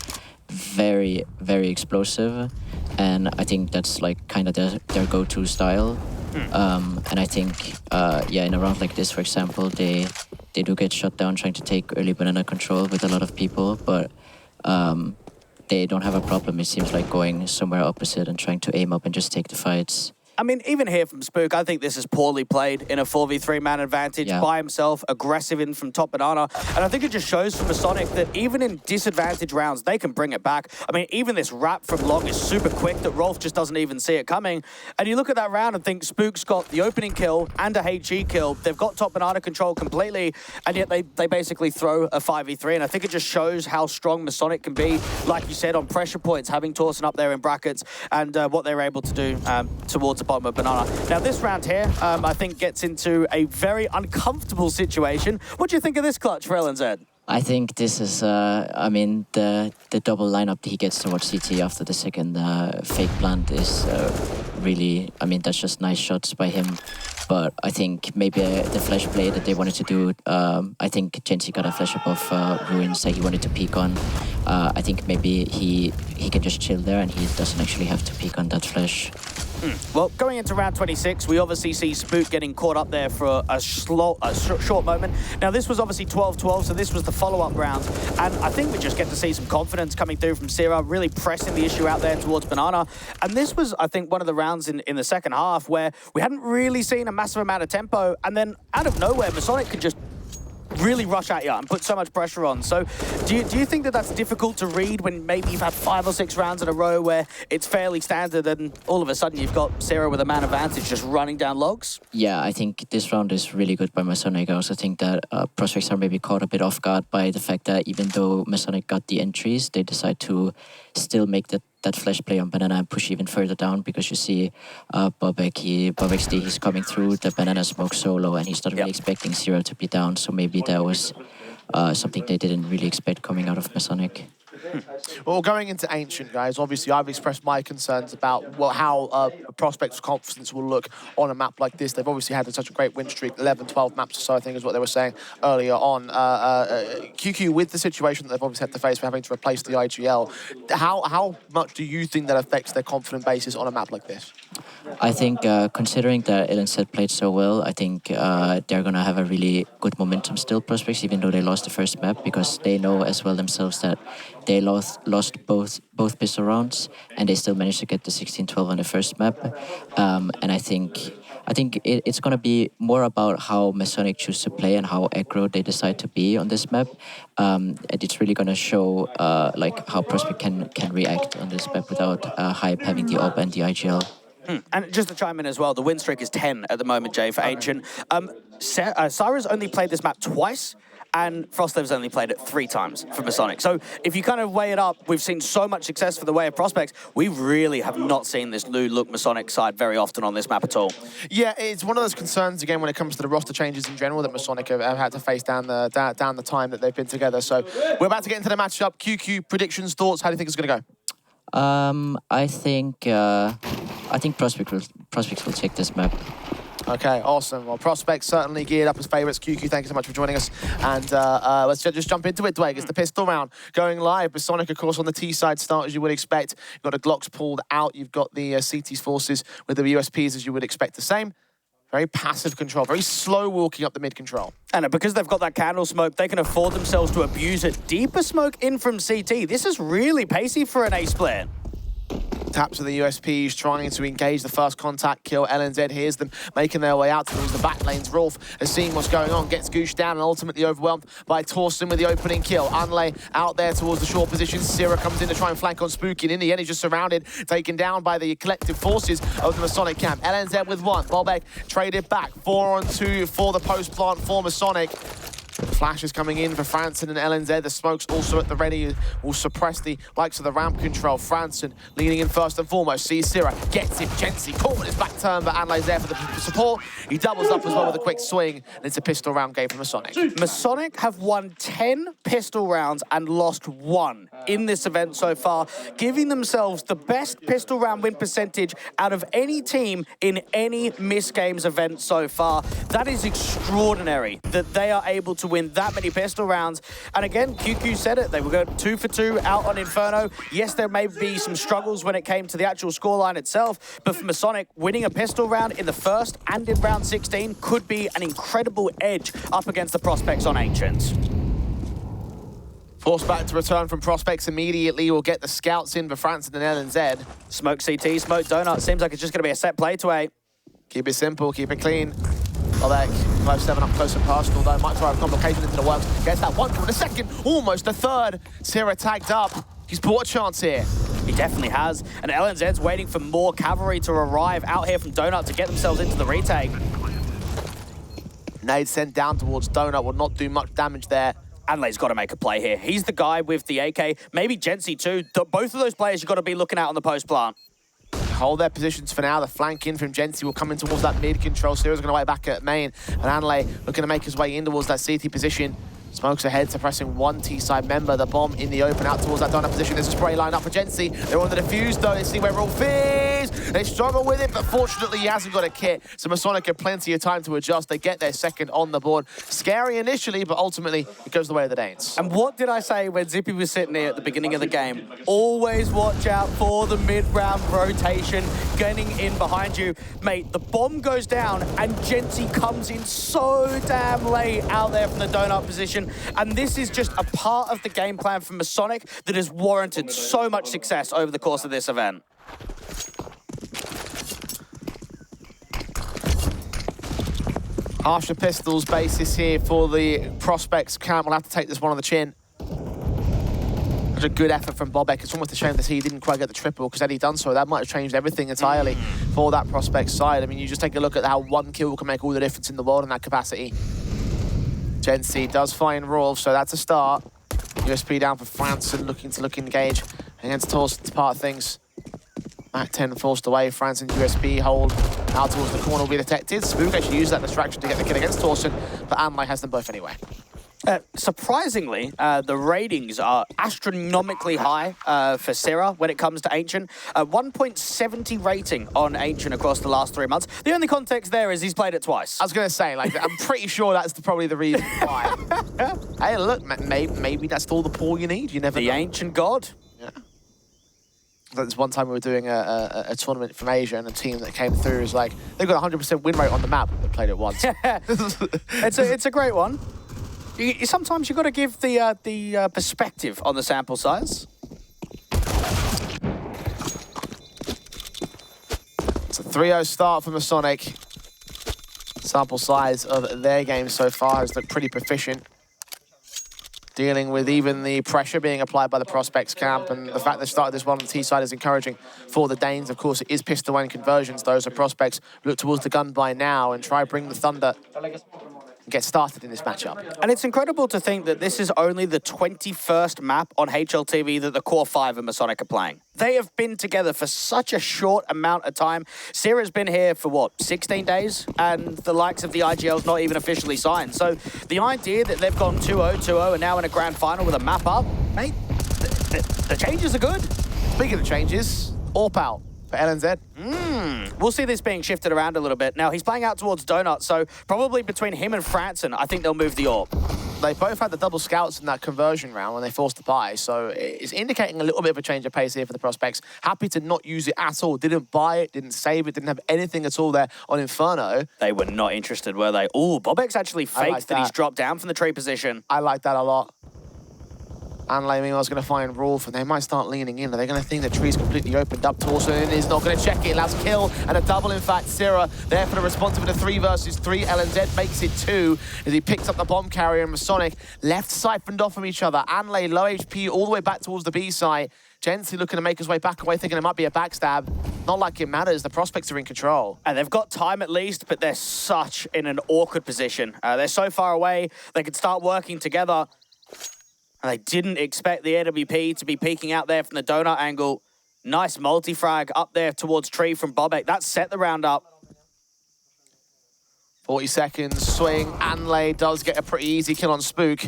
very, very explosive, and I think that's like kind of their go-to style. And I think, yeah, in a round like this, for example, they do get shut down trying to take early banana control with a lot of people, but they don't have a problem, it seems like, going somewhere opposite and trying to aim up and just take the fights. I mean, even here from Spook, I think this is poorly played in a 4v3 man advantage by himself, aggressive in from top banana. And I think it just shows from Masonic that even in disadvantage rounds, they can bring it back. I mean, even this wrap from long is super quick that Rolf just doesn't even see it coming. And you look at that round and think Spook's got the opening kill and a HE kill. They've got top banana control completely, and yet they basically throw a 5v3. And I think it just shows how strong Masonic can be, like you said, on pressure points, having Torsen up there in brackets, and what they were able to do towards the bottom of banana. Now this round here, I think gets into a very uncomfortable situation. What do you think of this clutch for LNZ? I think this is, I mean, the double lineup that he gets towards CT after the second fake plant is really, I mean, that's just nice shots by him. But I think maybe the flash play that they wanted to do, I think Genzi got a flash up of Ruins that he wanted to peek on. I think maybe he can just chill there and he doesn't actually have to peek on that flash. Well, going into round 26, we obviously see Spook getting caught up there for a short moment. Now, this was obviously 12-12, so this was the follow-up round. And I think we just get to see some confidence coming through from Sierra, really pressing the issue out there towards Banana. And this was, I think, one of the rounds in the second half where we hadn't really seen a massive amount of tempo. And then out of nowhere, Masonic could just really rush at you and put so much pressure on. So do you think that that's difficult to read when maybe you've had 5 or 6 rounds in a row where it's fairly standard and all of a sudden you've got Sarah with a man advantage just running down logs? Yeah, I think this round is really good by Masonic. I also think that Prospects are maybe caught a bit off guard by the fact that even though Masonic got the entries, they decide to still make that flash play on Banana and push even further down, because you see Bobek's D, he's coming through the Banana smoke solo and he's not really expecting Zero to be down, so maybe that was something they didn't really expect coming out of Masonic. Well, going into Ancient, guys, obviously I've expressed my concerns about how Prospects' confidence will look on a map like this. They've obviously had such a great win streak, 11, 12 maps or so, I think is what they were saying earlier on. QQ, with the situation that they've obviously had to face for having to replace the IGL, how much do you think that affects their confident basis on a map like this? I think considering that LNZ played so well, I think they're going to have a really good momentum still, Prospects, even though they lost the first map, because they know as well themselves that they lost both pistol rounds and they still managed to get the 16-12 on the first map. And I think it's going to be more about how Masonic choose to play and how aggro they decide to be on this map. And it's really going to show like how Prospect can react on this map without Hype having the AWP and the IGL. And just to chime in as well, the win streak is 10 at the moment, Jay, for Ancient. Syra's only played this map twice, and Frostlev's only played it 3 times for Masonic. So if you kind of weigh it up, we've seen so much success for the way of Prospects. We really have not seen this new look Masonic side very often on this map at all. Yeah, it's one of those concerns, again, when it comes to the roster changes in general that Masonic have had to face down the time that they've been together. So we're about to get into the matchup. QQ, predictions, thoughts, how do you think it's going to go? I think Prospects will take this map. Okay, awesome. Well, Prospects certainly geared up as favourites. QQ, thank you so much for joining us. And let's just jump into it, Dwayne. It's the pistol round going live. Masonic, of course, on the T side start, as you would expect. You've got the Glocks pulled out. You've got the CT's forces with the USPs, as you would expect the same. Very passive control, very slow walking up the mid control. And because they've got that candle smoke, they can afford themselves to abuse it. Deeper smoke in from CT. This is really pacey for an ace player. Taps of the USPs trying to engage the first contact kill. LNZ hears them making their way out towards the back lanes. Rolf has seen what's going on, gets gooshed down and ultimately overwhelmed by Torsten with the opening kill. Unlay out there towards the short position. Sierra comes in to try and flank on Spooky, and in the end he's just surrounded, taken down by the collective forces of the Masonic camp. LNZ with 1. Bobek traded back. 4-on-2 for the post plant for Masonic. Flash is coming in for Franson and LNZ. The smoke's also at the ready, will suppress the likes of the ramp control. Franson leading in first and foremost. Sees Sierra, gets it. Jensi caught with his back turn, but Anlay's there for the support. He doubles up as well with a quick swing, and it's a pistol round game for Masonic. Masonic have won 10 pistol rounds and lost 1 in this event so far, giving themselves the best pistol round win percentage out of any team in any MistGames event so far. That is extraordinary that they are able to win that many pistol rounds. And again, QQ said it, they were going 2 for 2 out on Inferno. Yes, there may be some struggles when it came to the actual scoreline itself, but for Masonic, winning a pistol round in the first and in round 16 could be an incredible edge up against the Prospects on Ancients. Forced back to return from Prospects immediately. We'll get the scouts in for Franson and LNZ. Smoke CT, smoke Donut. Seems like it's just going to be a set play to 8. Keep it simple, keep it clean. Bobek, 5-7 up close and personal, though. Might try a complication into the works. Gets that 1 kill in a second, almost a 3rd. Sierra tagged up. He's bought a chance here. He definitely has. And LNZ's waiting for more cavalry to arrive out here from Donut to get themselves into the retake. Nade sent down towards Donut will not do much damage there. Adelaide has got to make a play here. He's the guy with the AK, maybe Jensi too. Both of those players you've got to be looking at on the post plant. Hold their positions for now. The flank in from Jensi will come in towards that mid control. Sierra's going to wait back at main. And Anlay looking to make his way in towards that CT position. Smokes ahead, suppressing 1 T-side member. The bomb in the open out towards that donut position. There's a spray line up for Jensi. They're on the defuse though. Let's see where Rolf is. is. They struggle with it, but fortunately he hasn't got a kit, so Masonic have plenty of time to adjust. They get their second on the board. Scary initially, but ultimately it goes the way of the Danes. And what did I say when Zippy was sitting here at the beginning of the game? Always watch out for the mid-round rotation getting in behind you. Mate, the bomb goes down and Genty comes in so damn late out there from the donut position. And this is just a part of the game plan from Masonic that has warranted so much success over the course of this event. Harsher Pistols basis here for the Prospects camp. We'll have to take this one on the chin. Such a good effort from Bobek. It's almost a shame that he didn't quite get the triple, because had he done so, that might have changed everything entirely for that Prospects side. I mean, you just take a look at how one kill can make all the difference in the world in that capacity. Gen C does find Rolf, so that's a start. USP down for Franson, looking to engage against Torsten's part of things. Mac 10 forced away. Franson USP hold out towards the corner will be detected. Spook actually used that distraction to get the kill against Torsten, but Anlai has them both anyway. Surprisingly, the ratings are astronomically high for Syrah when it comes to Ancient. 1.70 rating on Ancient across the last 3 months. The only context there is he's played it twice. I was going to say, like, I'm pretty sure that's probably the reason why. Hey, look, maybe that's all the pull you need. You never know. The Ancient God. Yeah. There's one time we were doing a tournament from Asia, and a team that came through was like, they've got 100% win rate on the map. They played it once. It's a great one. Sometimes you've got to give the perspective on the sample size. It's a 3-0 start for Masonic. Sample size of their game so far has looked pretty proficient. Dealing with even the pressure being applied by the Prospects camp, and the fact they started this one on the T side is encouraging for the Danes. Of course, it is pistol and conversions. Those are Prospects look towards the gun by now and try bring the Thunder and get started in this matchup. And it's incredible to think that this is only the 21st map on HLTV that the Core 5 and Masonic are playing. They have been together for such a short amount of time. Syrah's been here for, what, 16 days? And the likes of the IGL's not even officially signed. So the idea that they've gone 2-0, 2-0, and now in a grand final with a map up, mate, the changes are good. Speaking of changes, AWP out for LNZ. We'll see this being shifted around a little bit. Now, he's playing out towards Donut, so probably between him and Franson, I think they'll move the AWP. They both had the double scouts in that conversion round when they forced the buy, so it's indicating a little bit of a change of pace here for the Prospects. Happy to not use it at all. Didn't buy it, didn't save it, didn't have anything at all there on Inferno. They were not interested, were they? Oh, Bobek's actually faked that he's dropped down from the tree position. I like that a lot. Anlai meanwhile is going to find Rolf, and they might start leaning in. Are they going to think the tree's completely opened up? Torsten is not going to check it. Allows kill and a double, in fact. Syrah there for the response of a 3 versus 3. LNZ makes it 2 as he picks up the bomb carrier, and Masonic left siphoned off from each other. Anlai low HP all the way back towards the B side. Genty looking to make his way back away, thinking it might be a backstab. Not like it matters. The Prospects are in control. And they've got time at least, but they're such in an awkward position. They're so far away, they could start working together. And they didn't expect the AWP to be peeking out there from the donut angle. Nice multi-frag up there towards tree from Bobek. That set the round up. 40 seconds, swing. Anlai does get a pretty easy kill on Spook.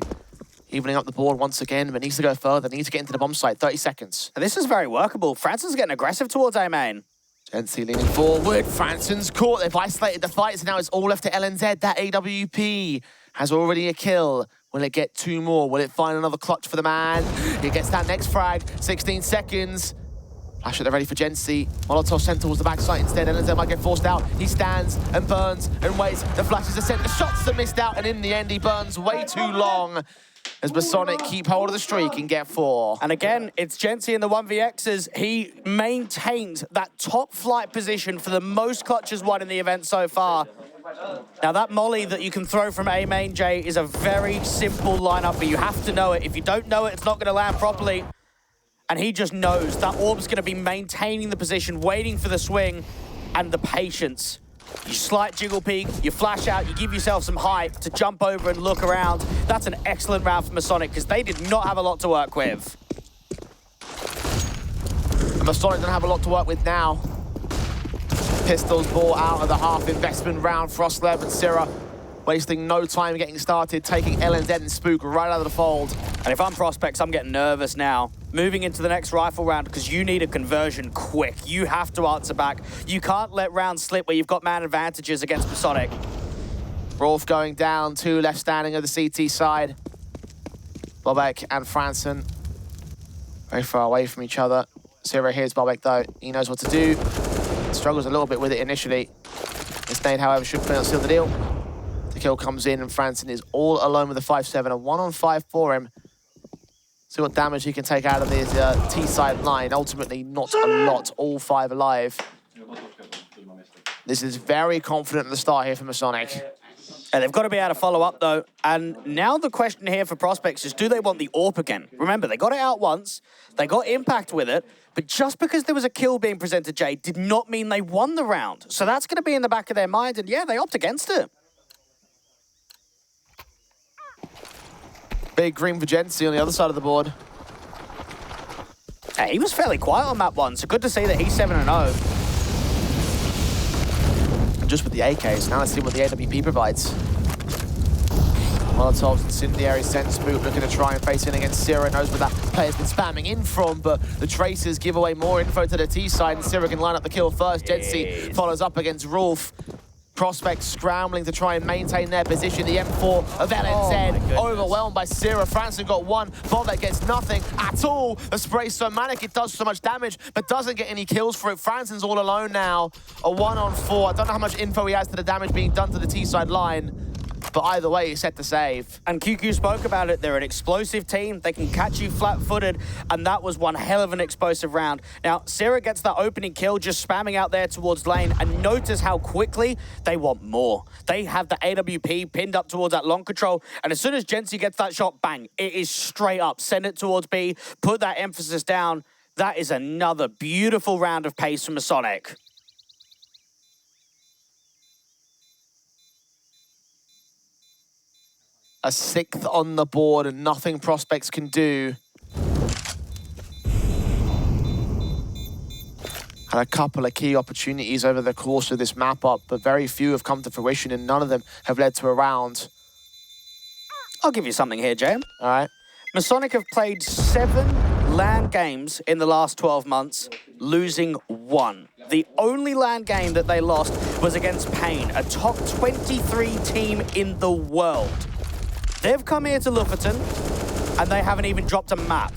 Evening up the board once again, but needs to go further. Needs to get into the bomb site. 30 seconds. And this is very workable. Franson's getting aggressive towards A main. Genty leaning forward. Franson's caught. They've isolated the fight, so now it's all left to LNZ. That AWP has already a kill. Will it get 2 more? Will it find another clutch for the man? He gets that next frag. 16 seconds. Flash it, they're ready for Genty. Molotov sent towards the backside instead. LNZ might get forced out. He stands and burns and waits. The flashes are sent. The shots are missed out. And in the end, he burns way too long as Masonic keep hold of the streak and get 4. And again, it's Genty in the 1vx's. He maintained that top flight position for the most clutches won in the event so far. Now, that molly that you can throw from A main, Jay, is a very simple lineup, but you have to know it. If you don't know it, it's not going to land properly. And he just knows that Orb's going to be maintaining the position, waiting for the swing, and the patience. You slight jiggle peek, you flash out, you give yourself some height to jump over and look around. That's an excellent round for Masonic, because they did not have a lot to work with. And Masonic don't have a lot to work with now. Pistols ball out of the half investment round. Frostlev and Syrah wasting no time getting started, taking LNZ and Spook right out of the fold. And if I'm Prospects, I'm getting nervous now. Moving into the next rifle round because you need a conversion quick. You have to answer back. You can't let rounds slip where you've got man advantages against Masonic. Rolf going down, 2 left standing of the CT side. Bobek and Franson very far away from each other. Zero here's Bobek though. He knows what to do. Struggles a little bit with it initially. This nade, however, should seal the deal. The kill comes in and Franson is all alone with a 5-7. A 1-on-5 for him. See what damage he can take out of his T-side line. Ultimately, not a lot. All 5 alive. This is very confident at the start here for Masonic. And they've got to be able to follow up, though. And now the question here for Prospects is, do they want the AWP again? Remember, they got it out once. They got impact with it. But just because there was a kill being presented, Jay, did not mean they won the round. So that's going to be in the back of their mind. And yeah, they opt against it. Big green for Gensi on the other side of the board. He was fairly quiet on that one. So good to see that he's 7-0. Just with the AKs. Now let's see what the AWP provides. Molotovs, incendiary, sent Spook looking to try and face in against Sierra. Knows where that player's been spamming in from, but the Tracers give away more info to the T side, and Sierra can line up the kill first. Gensi follows up against Rolf. Prospects scrambling to try and maintain their position. The M4 of LNZ overwhelmed by Sierra. Franson got 1. Bobek gets nothing at all. The spray's so manic, it does so much damage, but doesn't get any kills for it. Franson's all alone now. A 1-on-4. I don't know how much info he has to the damage being done to the T-side line, but either way, he's set to save. And QQ spoke about it. They're an explosive team. They can catch you flat-footed, and that was one hell of an explosive round. Now, Sarah gets that opening kill, just spamming out there towards lane, and notice how quickly they want more. They have the AWP pinned up towards that long control, and as soon as Gensi gets that shot, bang, it is straight up. Send it towards B, put that emphasis down. That is another beautiful round of pace from Masonic. A 6th on the board and nothing Prospects can do. Had a couple of key opportunities over the course of this map up, but very few have come to fruition and none of them have led to a round. I'll give you something here, Jay. All right. Masonic have played 7 LAN games in the last 12 months, losing 1. The only LAN game that they lost was against Pain, a top 23 team in the world. They've come here to Lofoten, and they haven't even dropped a map,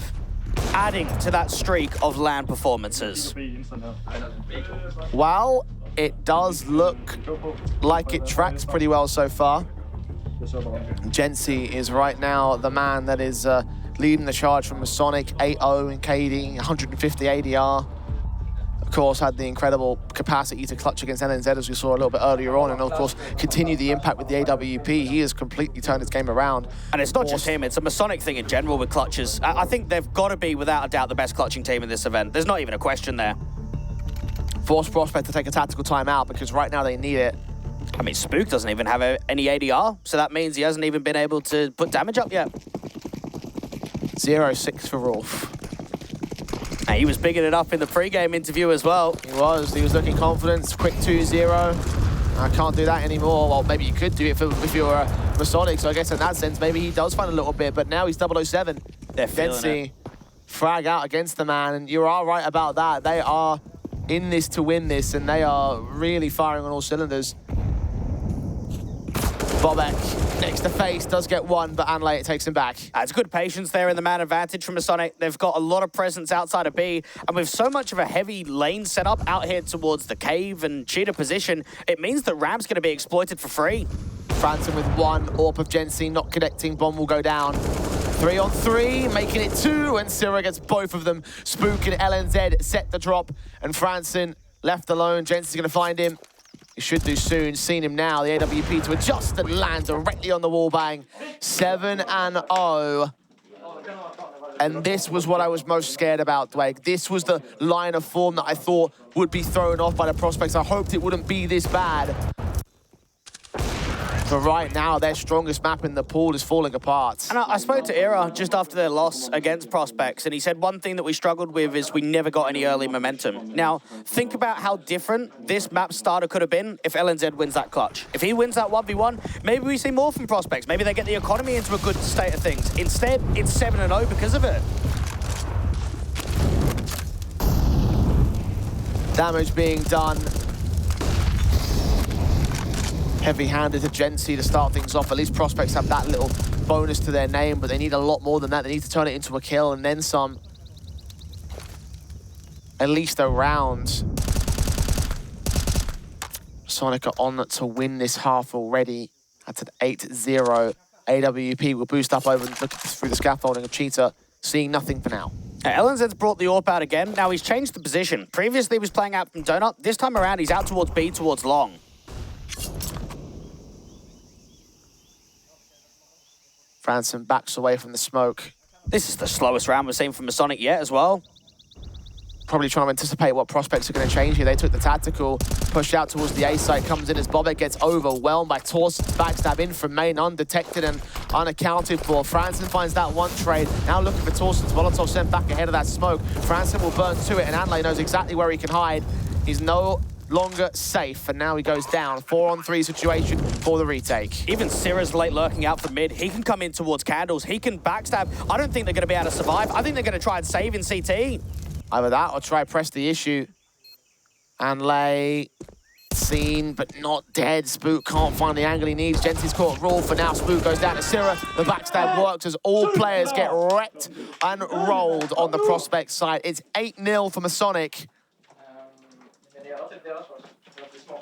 adding to that streak of LAN performances. Well, it does look like it tracks pretty well so far. Gensi is right now the man that is leading the charge from Masonic, 8-0 in KD, 150 ADR. Of course, had the incredible capacity to clutch against LNZ, as we saw a little bit earlier on, and of course, continue the impact with the AWP. He has completely turned his game around. And it's not just him, it's a Masonic thing in general with clutches. I think they've got to be, without a doubt, the best clutching team in this event. There's not even a question there. Force Prospect to take a tactical timeout, because right now they need it. I mean, Spook doesn't even have any ADR, so that means he hasn't even been able to put damage up yet. 0-6 for Rolf. And he was bigging it up in the pre-game interview as well. He was looking confident, quick 2-0. I can't do that anymore. Well, maybe you could do it if you're a Masonic, so I guess in that sense, maybe he does find a little bit, but now he's 007. They're feeling it. Frag out against the man, and you are right about that. They are in this to win this, and they are really firing on all cylinders. Bobek, next to face, does get 1, but Anlay takes him back. It's good patience there in the man advantage from Masonic. They've got a lot of presence outside of B, and with so much of a heavy lane setup out here towards the cave and cheetah position, it means that Ram's going to be exploited for free. Franson with 1, AWP of Gensi not connecting, bomb will go down. 3-on-3, making it 2, and Sierra gets both of them. Spook and LNZ set the drop, and Franson left alone. Gensi's going to find him. He should do soon. Seen him now. The AWP to adjust and land directly on the wall bang. 7-0. And this was what I was most scared about, Dwayne. This was the line of form that I thought would be thrown off by the Prospects. I hoped it wouldn't be this bad. But right now, their strongest map in the pool is falling apart. And I spoke to Era just after their loss against Prospects, and he said one thing that we struggled with is we never got any early momentum. Now, think about how different this map starter could have been if LNZ wins that clutch. If he wins that 1v1, maybe we see more from Prospects. Maybe they get the economy into a good state of things. Instead, it's 7-0 because of it. Damage being done. Heavy-handed to Gen C to start things off. At least Prospects have that little bonus to their name, but they need a lot more than that. They need to turn it into a kill and then some. At least a round. Masonic are on to win this half already. That's an 8-0. AWP will boost up over and look through the scaffolding of Cheetah, seeing nothing for now. LNZ's brought the AWP out again. Now he's changed the position. Previously he was playing out from Donut. This time around he's out towards B, towards Long. Franson backs away from the smoke. This is the slowest round we've seen from Masonic yet as well. Probably trying to anticipate what Prospects are going to change here. They took the tactical, push out towards the A site, comes in as Bobek gets overwhelmed by Torsten's backstab in from main, undetected and unaccounted for. Franson finds that one trade. Now looking for Torsten's Molotov sent back ahead of that smoke. Franson will burn to it, and Anlay knows exactly where he can hide. He's no longer safe, and now he goes down. 4-on-3 situation for the retake. Even Syrah's late lurking out from mid. He can come in towards Candles. He can backstab. I don't think they're going to be able to survive. I think they're going to try and save in CT. Either that or try press the issue. Anlay seen but not dead. Spook can't find the angle he needs. Genty's caught Raw for now. Spook goes down to Syrah. The backstab works as all players get wrecked and rolled on the Prospect side. It's 8-0 for Masonic.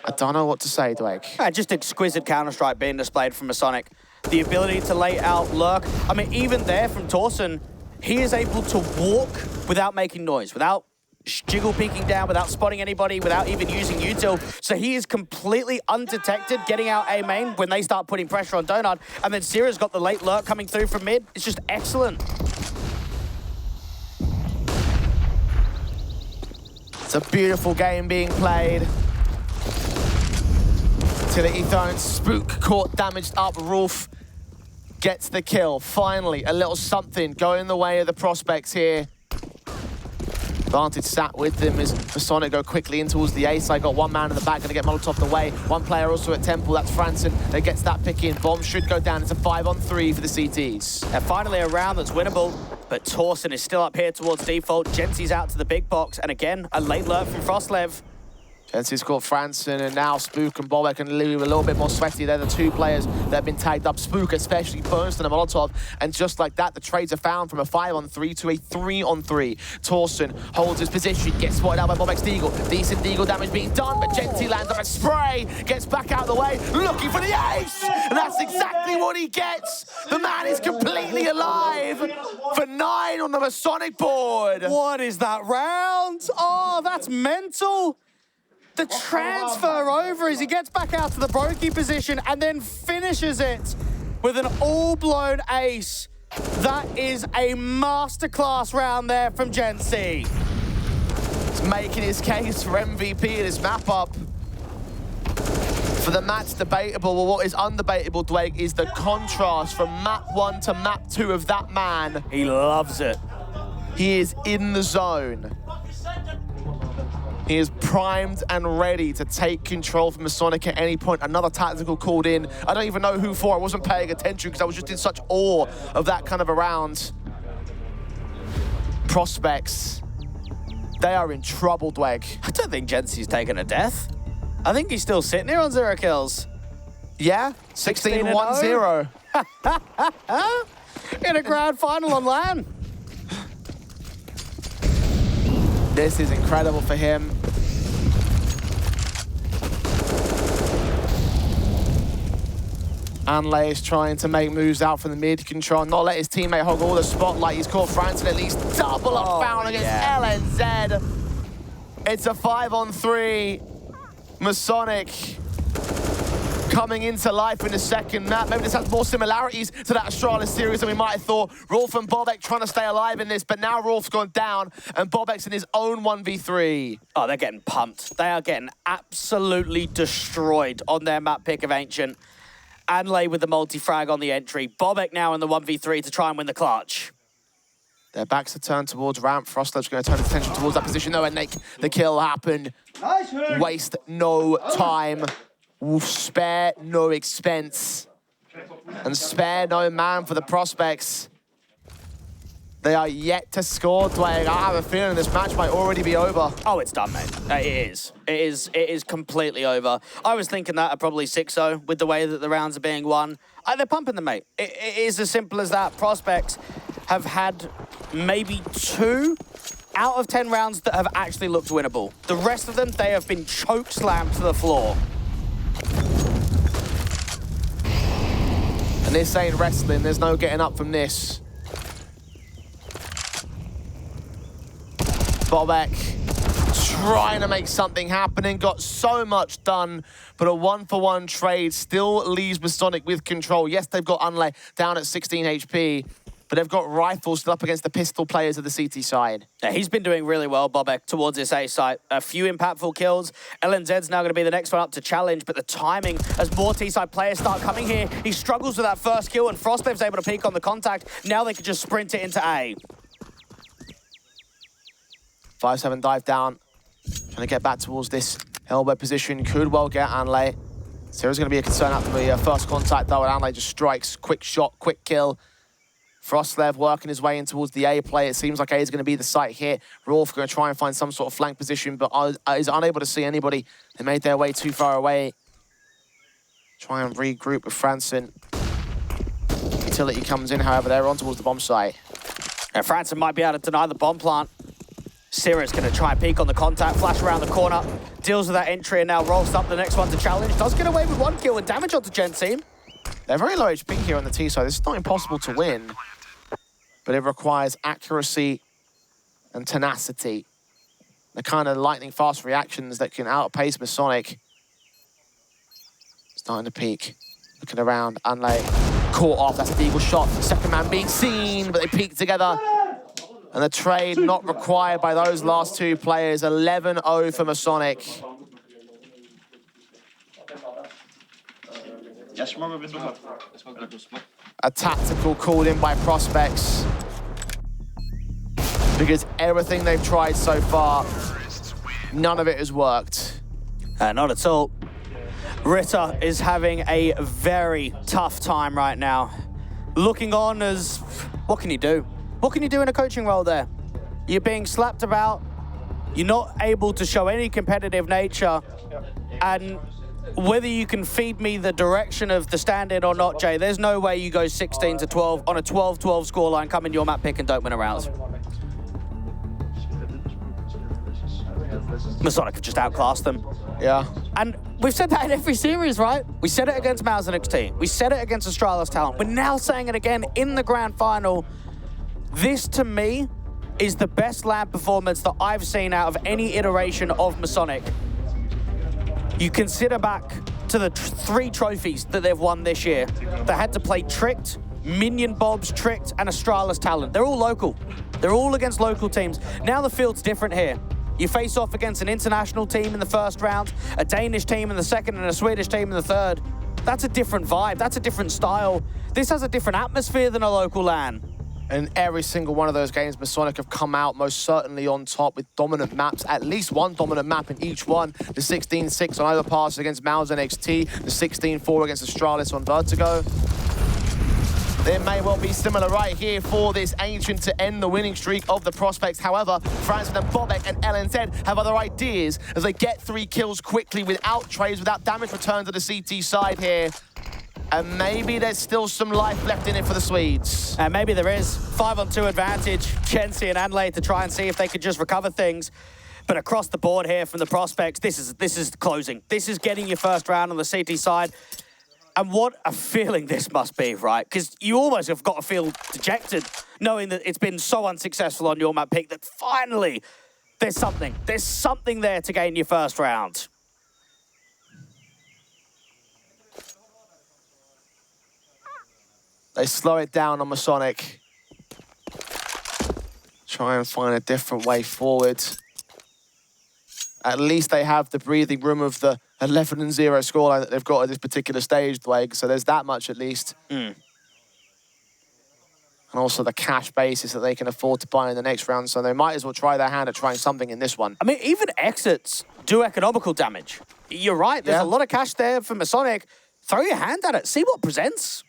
I don't know what to say, Dweg. Just exquisite Counter-Strike being displayed from Masonic. The ability to lay out lurk. I mean, even there from Torsten, he is able to walk without making noise, without jiggle peeking down, without spotting anybody, without even using util. So he is completely undetected getting out A main when they start putting pressure on Donut. And then Syrah's got the late lurk coming through from mid. It's just excellent. It's a beautiful game being played. Utility thrown, Spook caught, damaged up, Rolf gets the kill. Finally, a little something going the way of the Prospects here. Vantage sat with them as Masonic go quickly in towards the A side. Got one man in the back, going to get Molotov away. One player also at Temple, that's Franson, that gets that pick in. Bomb should go down. It's a 5-on-3 for the CTs. And finally a round that's winnable, but Torsten is still up here towards default. Genty's out to the big box, and again, a late lurk from Frostlev. Genty's caught Franson, and now Spook and Bobek and Louis a little bit more sweaty. They're the two players that have been tagged up. Spook especially burns to the Molotov, and just like that, the trades are found from a 5-on-3 to a 3-on-3. Torsten holds his position, gets spotted out by Bobek's Deagle. Decent Deagle damage being done, but Genty lands up a spray, gets back out of the way, looking for the ace! And that's exactly what he gets! The man is completely alive for 9 on the Masonic board! What is that round? Oh, that's mental! The transfer over as he gets back out to the brokey position and then finishes it with an all-blown ace. That is a masterclass round there from Gen C. He's making his case for MVP in his map-up. For the match debatable, well, what is undebatable, Dwayne, is the contrast from map 1 to map 2 of that man. He loves it. He is in the zone. He is primed and ready to take control from Masonic at any point. Another tactical called in. I don't even know who for. I wasn't paying attention because I was just in such awe of that kind of a round. Prospects, they are in trouble, Dweg. I don't think Gency's taken a death. I think he's still sitting here on 0 kills. Yeah, 16-1-0. In a grand final on LAN. This is incredible for him. Anlay is trying to make moves out from the mid control, not let his teammate hog all the spotlight. He's caught Franson at least double up foul against LNZ. It's a 5-on-3. Masonic coming into life in the second map. Maybe this has more similarities to that Astralis series than we might have thought. Rolf and Bobek trying to stay alive in this, but now Rolf's gone down and Bobek's in his own 1v3. Oh, they're getting pumped. They are getting absolutely destroyed on their map pick of Ancient. Anlay with the multi-frag on the entry. Bobek now in the 1v3 to try and win the clutch. Their backs are turned towards ramp. Frostlev's going to turn his attention towards that position, though, and make the kill happen. Waste no time. Will spare no expense. And spare no man for the prospects. They are yet to score, Dwayne. I have a feeling this match might already be over. Oh, it's done, mate. It is. It is completely over. I was thinking that at probably 6-0 with the way that the rounds are being won. They're pumping them, mate. It is as simple as that. Prospects have had maybe 2 out of 10 rounds that have actually looked winnable. The rest of them, they have been choke slammed to the floor. And this ain't wrestling. There's no getting up from this. Bobek trying to make something happen and got so much done, but a 1-for-1 trade still leaves Masonic with control. Yes, they've got Unlay down at 16 HP, but they've got rifles still up against the pistol players of the CT side. Yeah, he's been doing really well, Bobek, towards this A site. A few impactful kills. LNZ's now going to be the next one up to challenge, but the timing, as more T-side players start coming here, he struggles with that first kill, and Frostlev's able to peek on the contact. Now they can just sprint it into A. 5-7 dive down, trying to get back towards this elbow position. Could well get Anlay. Sarah's going to be a concern after the first contact, though, and Anlay just strikes. Quick shot, quick kill. Frostlev working his way in towards the A play. It seems like A is going to be the site here. Rolf going to try and find some sort of flank position, but is unable to see anybody. They made their way too far away. Try and regroup with Franson. Utility comes in, however, they're on towards the bomb site. And Franson might be able to deny the bomb plant. Sira's going to try and peek on the contact, flash around the corner, deals with that entry, and now rolls up the next one to challenge. Does get away with 1 kill and damage onto Gen team. They're very low HP here on the T side. This is not impossible to win, but it requires accuracy and tenacity. The kind of lightning-fast reactions that can outpace Masonic. Starting to peek, looking around, Unlay caught off. That's a deagle shot. Second man being seen, but they peek together. And the trade not required by those last 2 players. 11-0 for Masonic. A tactical called in by Prospects. Because everything they've tried so far, none of it has worked. Not at all. Ritter is having a very tough time right now. Looking on as, what can you do? What can you do in a coaching role there? You're being slapped about. You're not able to show any competitive nature. And whether you can feed me the direction of the stand-in or not, Jay, there's no way you go 16-12 on a 12-12 scoreline, come in your map pick and don't win a round. Masonic have just outclassed them. Yeah. And we've said that in every series, right? We said it against Masonic's team. We said it against Astralis Talent. We're now saying it again in the grand final. This, to me, is the best lab performance that I've seen out of any iteration of Masonic. You consider back to the 3 trophies that they've won this year. They had to play Tricked, Minion Bobs, Tricked, and Astralis Talent. They're all local. They're all against local teams. Now the field's different here. You face off against an international team in the first round, a Danish team in the second, and a Swedish team in the third. That's a different vibe. That's a different style. This has a different atmosphere than a local LAN. And every single one of those games, Masonic have come out most certainly on top with dominant maps, at least one dominant map in each one. The 16-6 on either pass against Mouse and XT, the 16-4 against Astralis on Vertigo. There may well be similar right here for this Ancient to end the winning streak of the Prospects. However, Franson and Bobek and LNZ have other ideas as they get 3 kills quickly without trades, without damage return to the CT side here. And maybe there's still some life left in it for the Swedes. And maybe there is. 5-on-2 advantage. Chensi and Anlay to try and see if they could just recover things. But across the board here from the Prospects, this is closing. This is getting your first round on the CT side. And what a feeling this must be, right? Because you almost have got to feel dejected knowing that it's been so unsuccessful on your map pick that finally there's something there to gain your first round. They slow it down on Masonic. Try and find a different way forward. At least they have the breathing room of the 11-0 scoreline that they've got at this particular stage, Dwayne. So there's that much at least. And also the cash basis that they can afford to buy in the next round. So they might as well try their hand at trying something in this one. I mean, even exits do economical damage. You're right, there's a lot of cash there for Masonic. Throw your hand at it, see what presents.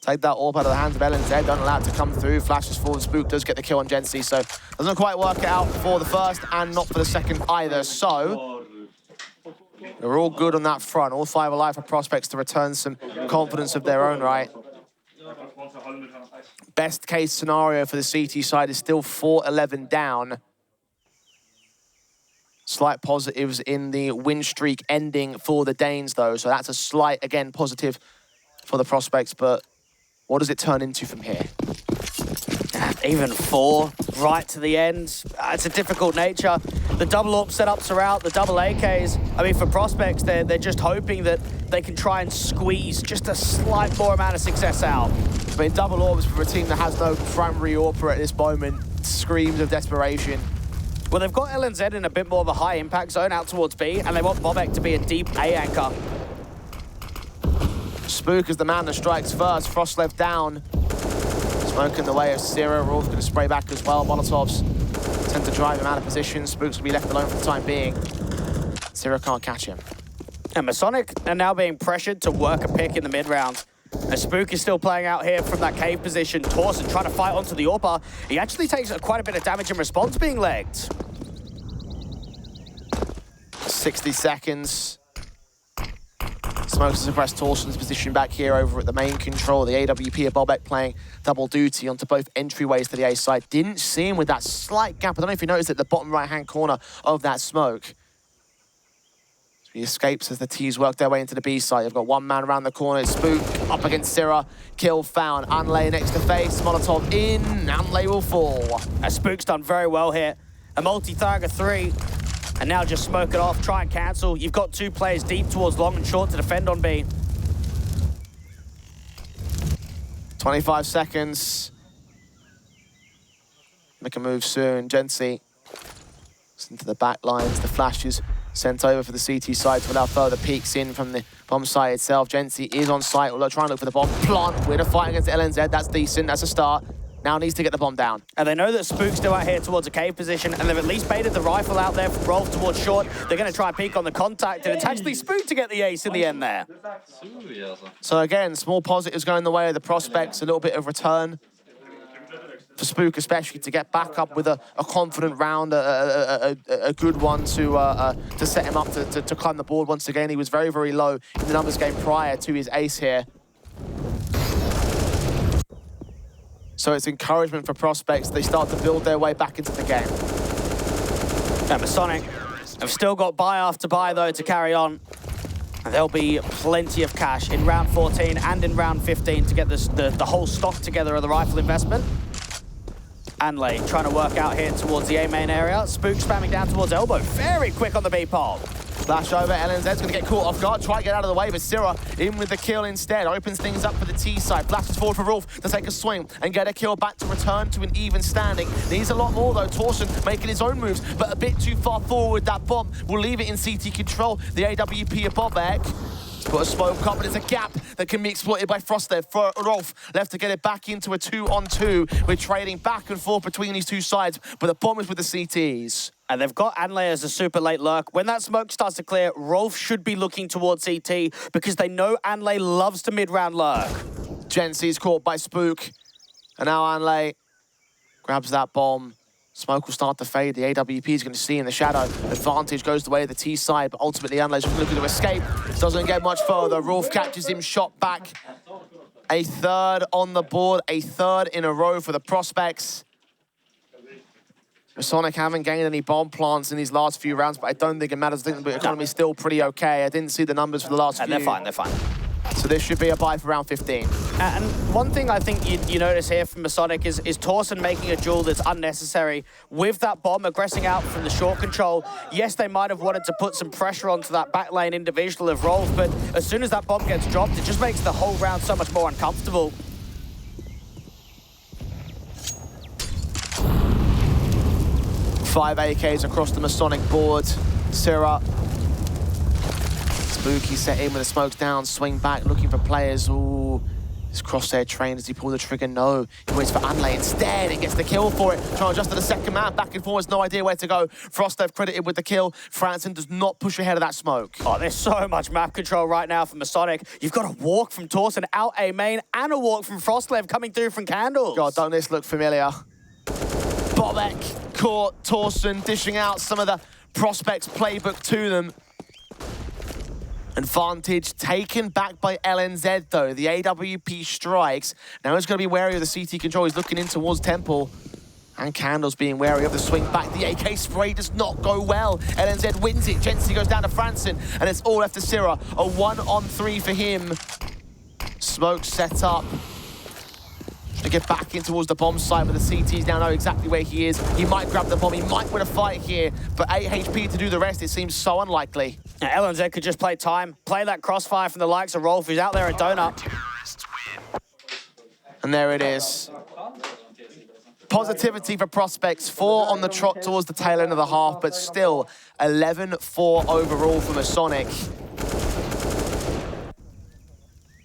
Take that orb out of the hands of LNZ, don't allow it to come through. Flashes forward, Spook does get the kill on Gen C, so doesn't quite work it out for the first and not for the second either. So they're all good on that front. All 5 alive for Prospects to return some confidence of their own right. Best case scenario for the CT side is still 4-11 down. Slight positives in the win streak ending for the Danes, though. So that's a slight, again, positive for the Prospects. But what does it turn into from here? Even 4 right to the end. It's a difficult nature. The double AWP setups are out, the double AKs. I mean, for Prospects, they're just hoping that they can try and squeeze just a slight more amount of success out. I mean, double orbs for a team that has no primary AWP at this moment screams of desperation. Well, they've got LNZ in a bit more of a high impact zone out towards B, and they want Bobek to be a deep A anchor. Spook is the man that strikes first. Frostlev down. Smoke in the way of Sierra. Rolf's going to spray back as well. Molotovs tend to drive him out of position. Spook's going to be left alone for the time being. Sierra can't catch him. And Masonic are now being pressured to work a pick in the mid-round. And Spook is still playing out here from that cave position. Torsen trying to fight onto the AWPer. He actually takes quite a bit of damage in response being legged. 60 seconds. Smokes to suppress Torsen's position back here over at the main control. The AWP of Bobek playing double duty onto both entryways to the A side. Didn't see him with that slight gap. I don't know if you noticed at the bottom right-hand corner of that smoke. So he escapes as the T's work their way into the B side. They've got one man around the corner. Spook up against Syrah. Kill found. Unlay next to face. Molotov in. Unlay will fall. Spook's done very well here. A multi-target 3. And now just smoke it off, try and cancel. You've got 2 players deep towards long and short to defend on B. 25 seconds. Make a move soon. Gency into the back lines. The flash is sent over for the CT side to allow further peeks in from the bomb site itself. Gency is on site. Although trying to look for the bomb. Plant. We're to fight against LNZ. That's decent. That's a start. Now needs to get the bomb down. And they know that Spook's still out here towards a cave position, and they've at least baited the rifle out there from Rolf towards short. They're going to try and peek on the contact, and it's actually Spook to get the ace in the end there. So again, small positives going the way of the Prospects, a little bit of return for Spook especially to get back up with a confident round, a good one to set him up to climb the board once again. He was very, very low in the numbers game prior to his ace here. So it's encouragement for Prospects. They start to build their way back into the game. And Masonic have still got buy after buy, though, to carry on. And there'll be plenty of cash in round 14 and in round 15 to get the whole stock together of the rifle investment. Anlay trying to work out here towards the A main area. Spook spamming down towards elbow. Very quick on the B pole. Flash over, LNZ's going to get caught off guard, try to get out of the way, but Syrah in with the kill instead. Opens things up for the T side, flashes forward for Rolf to take a swing and get a kill back to return to an even standing. Needs a lot more though, Torsen making his own moves, but a bit too far forward. That bomb will leave it in CT control. The AWP of Bobek. Put a smoke up, but it's a gap that can be exploited by Frostlev. For Rolf, left to get it back into a 2-on-2. We're trading back and forth between these two sides, but the bomb is with the CTs. And they've got Anlay as a super late lurk. When that smoke starts to clear, Rolf should be looking towards CT because they know Anlay loves to mid-round lurk. Gency's caught by Spook. And now Anlay grabs that bomb. Smoke will start to fade. The AWP is going to see in the shadow. Advantage goes the way of the T side, but ultimately Anlay's just looking to escape. Doesn't get much further. Rolf catches him, shot back. A third on the board, a third in a row for the Prospects. Masonic haven't gained any bomb plants in these last few rounds, but I don't think it matters. I think the economy's still pretty okay. I didn't see the numbers for the last few. They're fine, they're fine. So this should be a buy for round 15. And one thing I think you notice here from Masonic is Torsen making a duel that's unnecessary. With that bomb aggressing out from the short control, yes, they might have wanted to put some pressure onto that back lane individual of Rolf, but as soon as that bomb gets dropped, it just makes the whole round so much more uncomfortable. Five AKs across the Masonic board. Syrah Spooky set in with the smokes down, swing back, looking for players. Ooh, his crosshair train. Does he pull the trigger? No. He waits for Anlay instead and gets the kill for it. Trying to adjust to the second man, back and forwards, no idea where to go. Frostlev credited with the kill. Franson does not push ahead of that smoke. Oh, there's so much map control right now from Masonic. You've got a walk from Torsen out A main and a walk from Frostlev coming through from Candles. God, don't this look familiar? Bobek caught Torsen dishing out some of the Prospects playbook to them. Advantage taken back by LNZ though. The AWP strikes. Now he's going to be wary of the CT control. He's looking in towards Temple. And Candles being wary of the swing back. The AK spray does not go well. LNZ wins it. Jensen goes down to Franson. And it's all left to Syrah. A 1-on-3 for him. Smoke set up. To get back in towards the bomb site, but the CTs now know exactly where he is. He might grab the bomb, he might win a fight here, but 8 HP to do the rest, it seems so unlikely. Now, LNZ could just play time, play that crossfire from the likes of Rolf, who's out there at Donut. And there it is. Positivity for Prospects, 4 on the trot towards the tail end of the half, but still 11-4 overall for Masonic.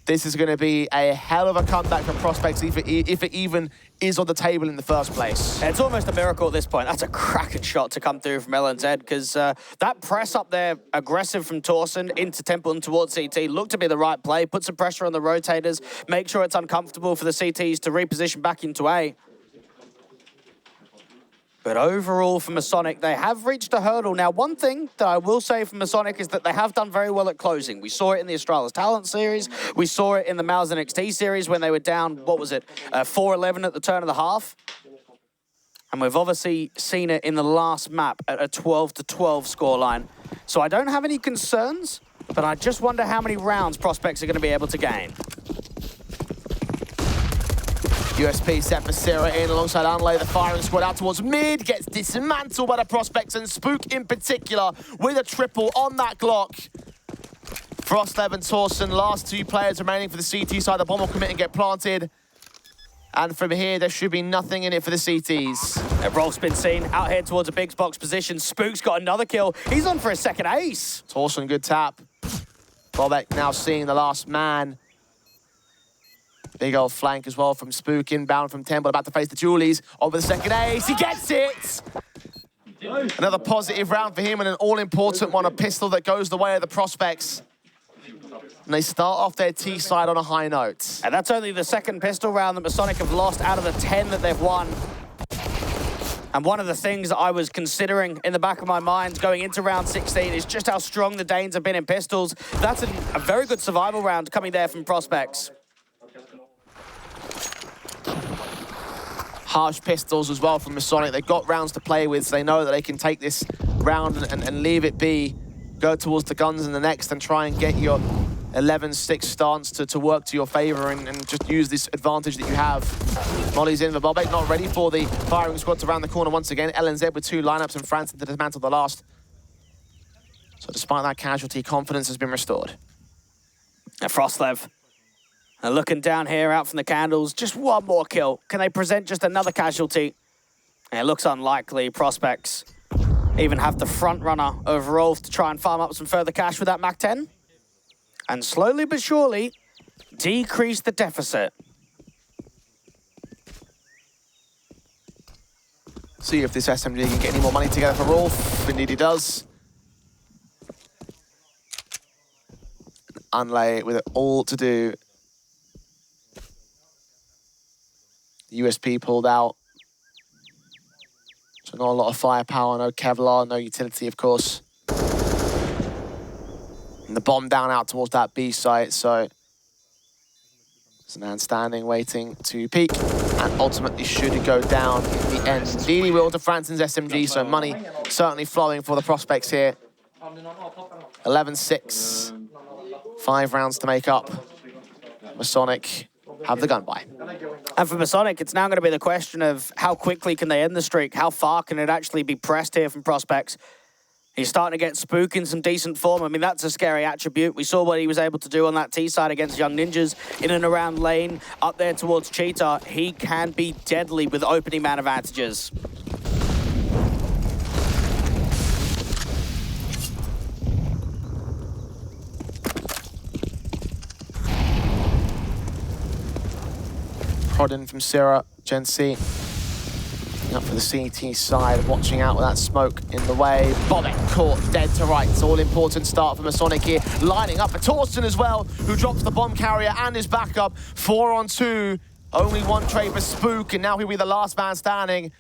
This is going to be a hell of a comeback from Prospects if it even is on the table in the first place. It's almost a miracle at this point. That's a cracking shot to come through from LNZ because that press up there, aggressive from Torsen into Temple and towards CT, looked to be the right play, put some pressure on the rotators, make sure it's uncomfortable for the CTs to reposition back into A. But overall for Masonic, they have reached a hurdle. Now, one thing that I will say for Masonic is that they have done very well at closing. We saw it in the Astralis Talent series. We saw it in the Mouse NXT series when they were down, what was it, 4-11 at the turn of the half. And we've obviously seen it in the last map at a 12-12 scoreline. So I don't have any concerns, but I just wonder how many rounds Prospects are going to be able to gain. USP set for Syrah in alongside Anlay. The firing squad out towards mid. Gets dismantled by the Prospects and Spook in particular with a triple on that Glock. Frostlev and Torsen, last 2 players remaining for the CT side. The bomb will commit and get planted. And from here, there should be nothing in it for the CTs. Rolf's been seen out here towards a big box position. Spook's got another kill. He's on for a second ace. Torsen, good tap. Bobek now seeing the last man. Big old flank as well from Spook, inbound from Temple, about to face the Julies. Over the second ace, he gets it! Another positive round for him and an all-important one, a pistol that goes the way of the Prospects. And they start off their T side on a high note. And that's only the second pistol round that Masonic have lost out of the 10 that they've won. And one of the things that I was considering in the back of my mind going into round 16 is just how strong the Danes have been in pistols. That's a very good survival round coming there from Prospects. Harsh pistols as well from Masonic. They've got rounds to play with, so they know that they can take this round and leave it be. Go towards the guns in the next and try and get your 11-6 stance to work to your favor and just use this advantage that you have. Molly's in, the Bobek not ready for the firing squad to round the corner once again. LNZ with 2 lineups and Franson to dismantle the last. So despite that casualty, confidence has been restored. And Frostlev. And looking down here out from the Candles, just one more kill. Can they present just another casualty? And it looks unlikely. Prospects even have the front runner of Rolf to try and farm up some further cash with that MAC-10. And slowly but surely, decrease the deficit. See if this SMG can get any more money together for Rolf. Indeed he does. Unlay with it all to do. USP pulled out. So not a lot of firepower, no Kevlar, no utility, of course. And the bomb down out towards that B site, so there's a man standing, waiting to peek, and ultimately should it go down in the end. Indeed he will to Franson's SMG, so money certainly flowing for the Prospects here. 11-6, 5 rounds to make up. Masonic have the gun by. And for Masonic, it's now going to be the question of how quickly can they end the streak? How far can it actually be pressed here from Prospects? He's starting to get Spook in some decent form. I mean, that's a scary attribute. We saw what he was able to do on that T side against Young Ninjas in and around lane, up there towards Cheetah. He can be deadly with opening man advantages. prodding from Syrah, Gen C. Up for the CT side, watching out with that smoke in the way. Bobek caught dead to rights. All important start for Masonic here. Lining up for Torsten as well, who drops the bomb carrier and his backup. 4-on-2. Only one trade for Spook, and now he'll be the last man standing.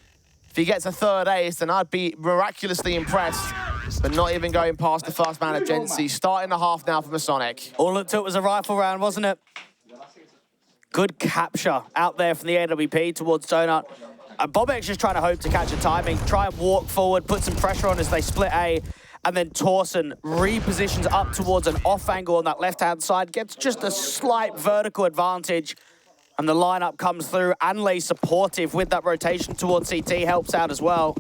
If he gets a third ace, then I'd be miraculously impressed. But not even going past the first man of Gen C. Starting the half now for Masonic. All it took was a rifle round, wasn't it? Good capture out there from the AWP towards Donut. Bobek's just trying to hope to catch a timing, try and walk forward, put some pressure on as they split A, and then Torsten repositions up towards an off angle on that left-hand side, gets just a slight vertical advantage, and the lineup comes through. Anlay supportive with that rotation towards CT, helps out as well.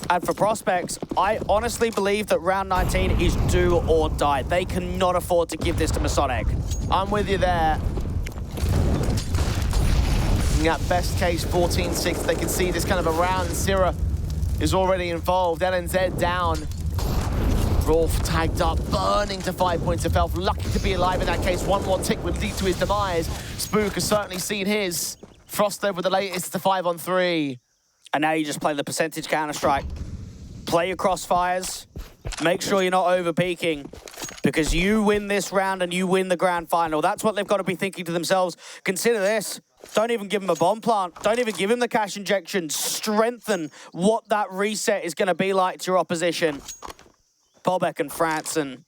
And for Prospects, I honestly believe that round 19 is do or die. They cannot afford to give this to Masonic. I'm with you there. At best case, 14-6, they can see this kind of a round. Syrah is already involved. LNZ down. Rolf tagged up, burning to 5 points of health. Lucky to be alive in that case. One more tick would lead to his demise. Spook has certainly seen his. Frostlev with the latest to 5-on-3. And now you just play the percentage Counter-Strike. Play your crossfires. Make sure you're not over-peaking, because you win this round and you win the grand final. That's what they've got to be thinking to themselves. Consider this. Don't even give him a bomb plant. Don't even give him the cash injection. Strengthen what that reset is going to be like to your opposition. Bobek and Franson,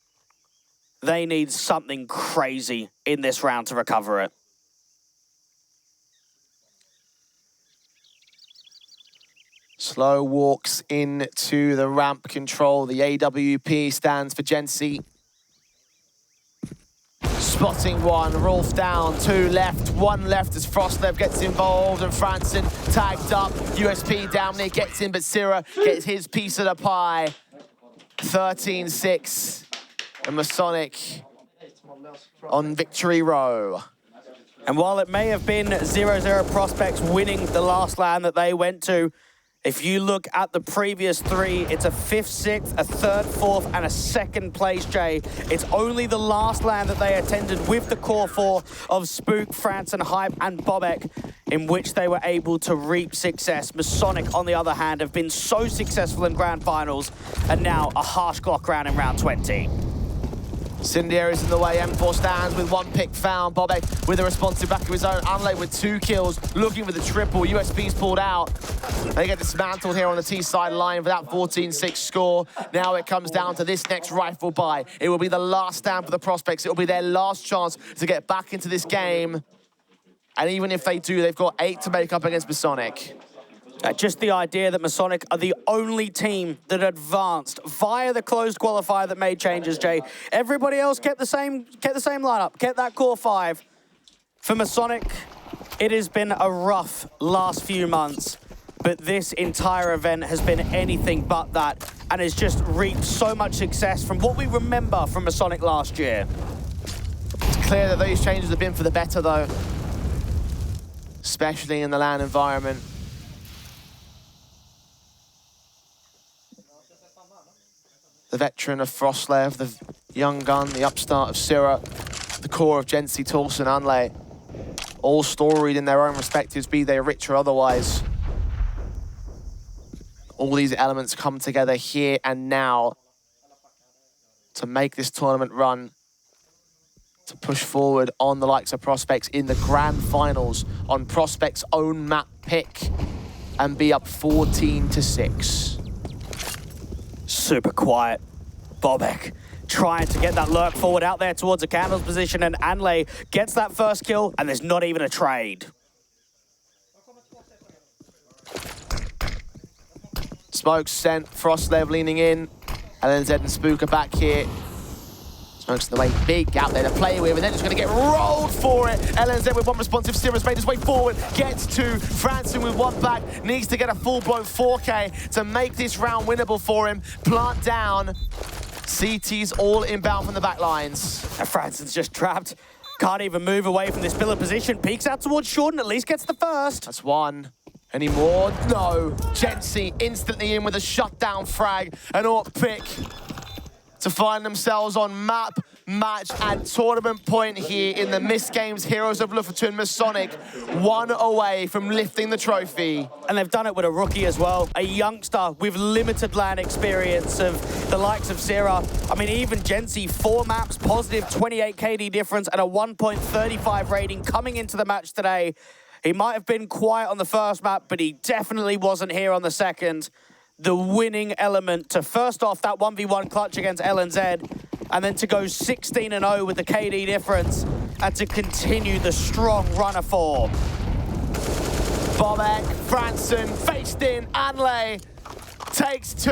they need something crazy in this round to recover it. Slow walks into the ramp control. The AWP stands for Gen C. Spotting one, Rolf down, 2 left, 1 left as Frostlev gets involved and Franson tagged up. USP down there, gets in, but Syrah gets his piece of the pie. 13-6, and Masonic on victory row. And while it may have been 0-0 Prospects winning the last land that they went to, if you look at the previous 3, it's a 5th, 6th, a 3rd, 4th, and a 2nd place, Jay. It's only the last land that they attended with the core 4 of Spook, Franson, Hype, and Bobek, in which they were able to reap success. Masonic, on the other hand, have been so successful in grand finals, and now a harsh Glock round in round 20. Cindier is in the way, M4 stands with 1 pick found. Bobek with a responsive back of his own. Unlay with 2 kills, looking for the triple. USP's pulled out. They get dismantled here on the T side line for that 14-6 score. Now it comes down to this next rifle buy. It will be the last stand for the Prospects. It will be their last chance to get back into this game. And even if they do, they've got 8 to make up against Masonic. Just the idea that Masonic are the only team that advanced via the closed qualifier that made changes, Jay. Everybody else kept the same lineup, kept that core 5. For Masonic, it has been a rough last few months, but this entire event has been anything but that and has just reaped so much success from what we remember from Masonic last year. It's clear that those changes have been for the better, though, especially in the LAN environment. The veteran of Frostlev, the young gun, the upstart of Syrah, the core of Gen C, Torsten, Anlay, all storied in their own respectives, be they rich or otherwise. All these elements come together here and now to make this tournament run, to push forward on the likes of Prospects in the grand finals on Prospects' own map pick and be up 14-6. Super quiet. Bobek trying to get that lurk forward out there towards a candle's position, and Anlay gets that first kill, and there's not even a trade. Smoke sent, Frostlev leaning in. LNZ and Spook are back here. Smoke's in the way, big out there to play with, and they're just going to get rolled for it. LNZ with 1 responsive, Syrah's made his way forward, gets 2. Franson with 1 back, needs to get a full-blown 4K to make this round winnable for him. Plant down. CT's all inbound from the back lines. And Franson's just trapped. Can't even move away from this pillar position. Peeks out towards Jordan, at least gets the first. That's 1. Any more? No. Gen C instantly in with a shutdown frag. An AWP pick to find themselves on map match and tournament point here in the MistGames Heroes of Lofoten. Masonic 1 away from lifting the trophy. And they've done it with a rookie as well, a youngster with limited LAN experience of the likes of Sierra. I mean, even Jensi, 4 maps, positive 28 KD difference and a 1.35 rating coming into the match today. He might have been quiet on the first map, but he definitely wasn't here on the second. The winning element to first off that 1v1 clutch against LNZ, and then to go 16-0 with the KD difference, and to continue the strong runner form. Bobek, Franson, faced in, Anley takes 2.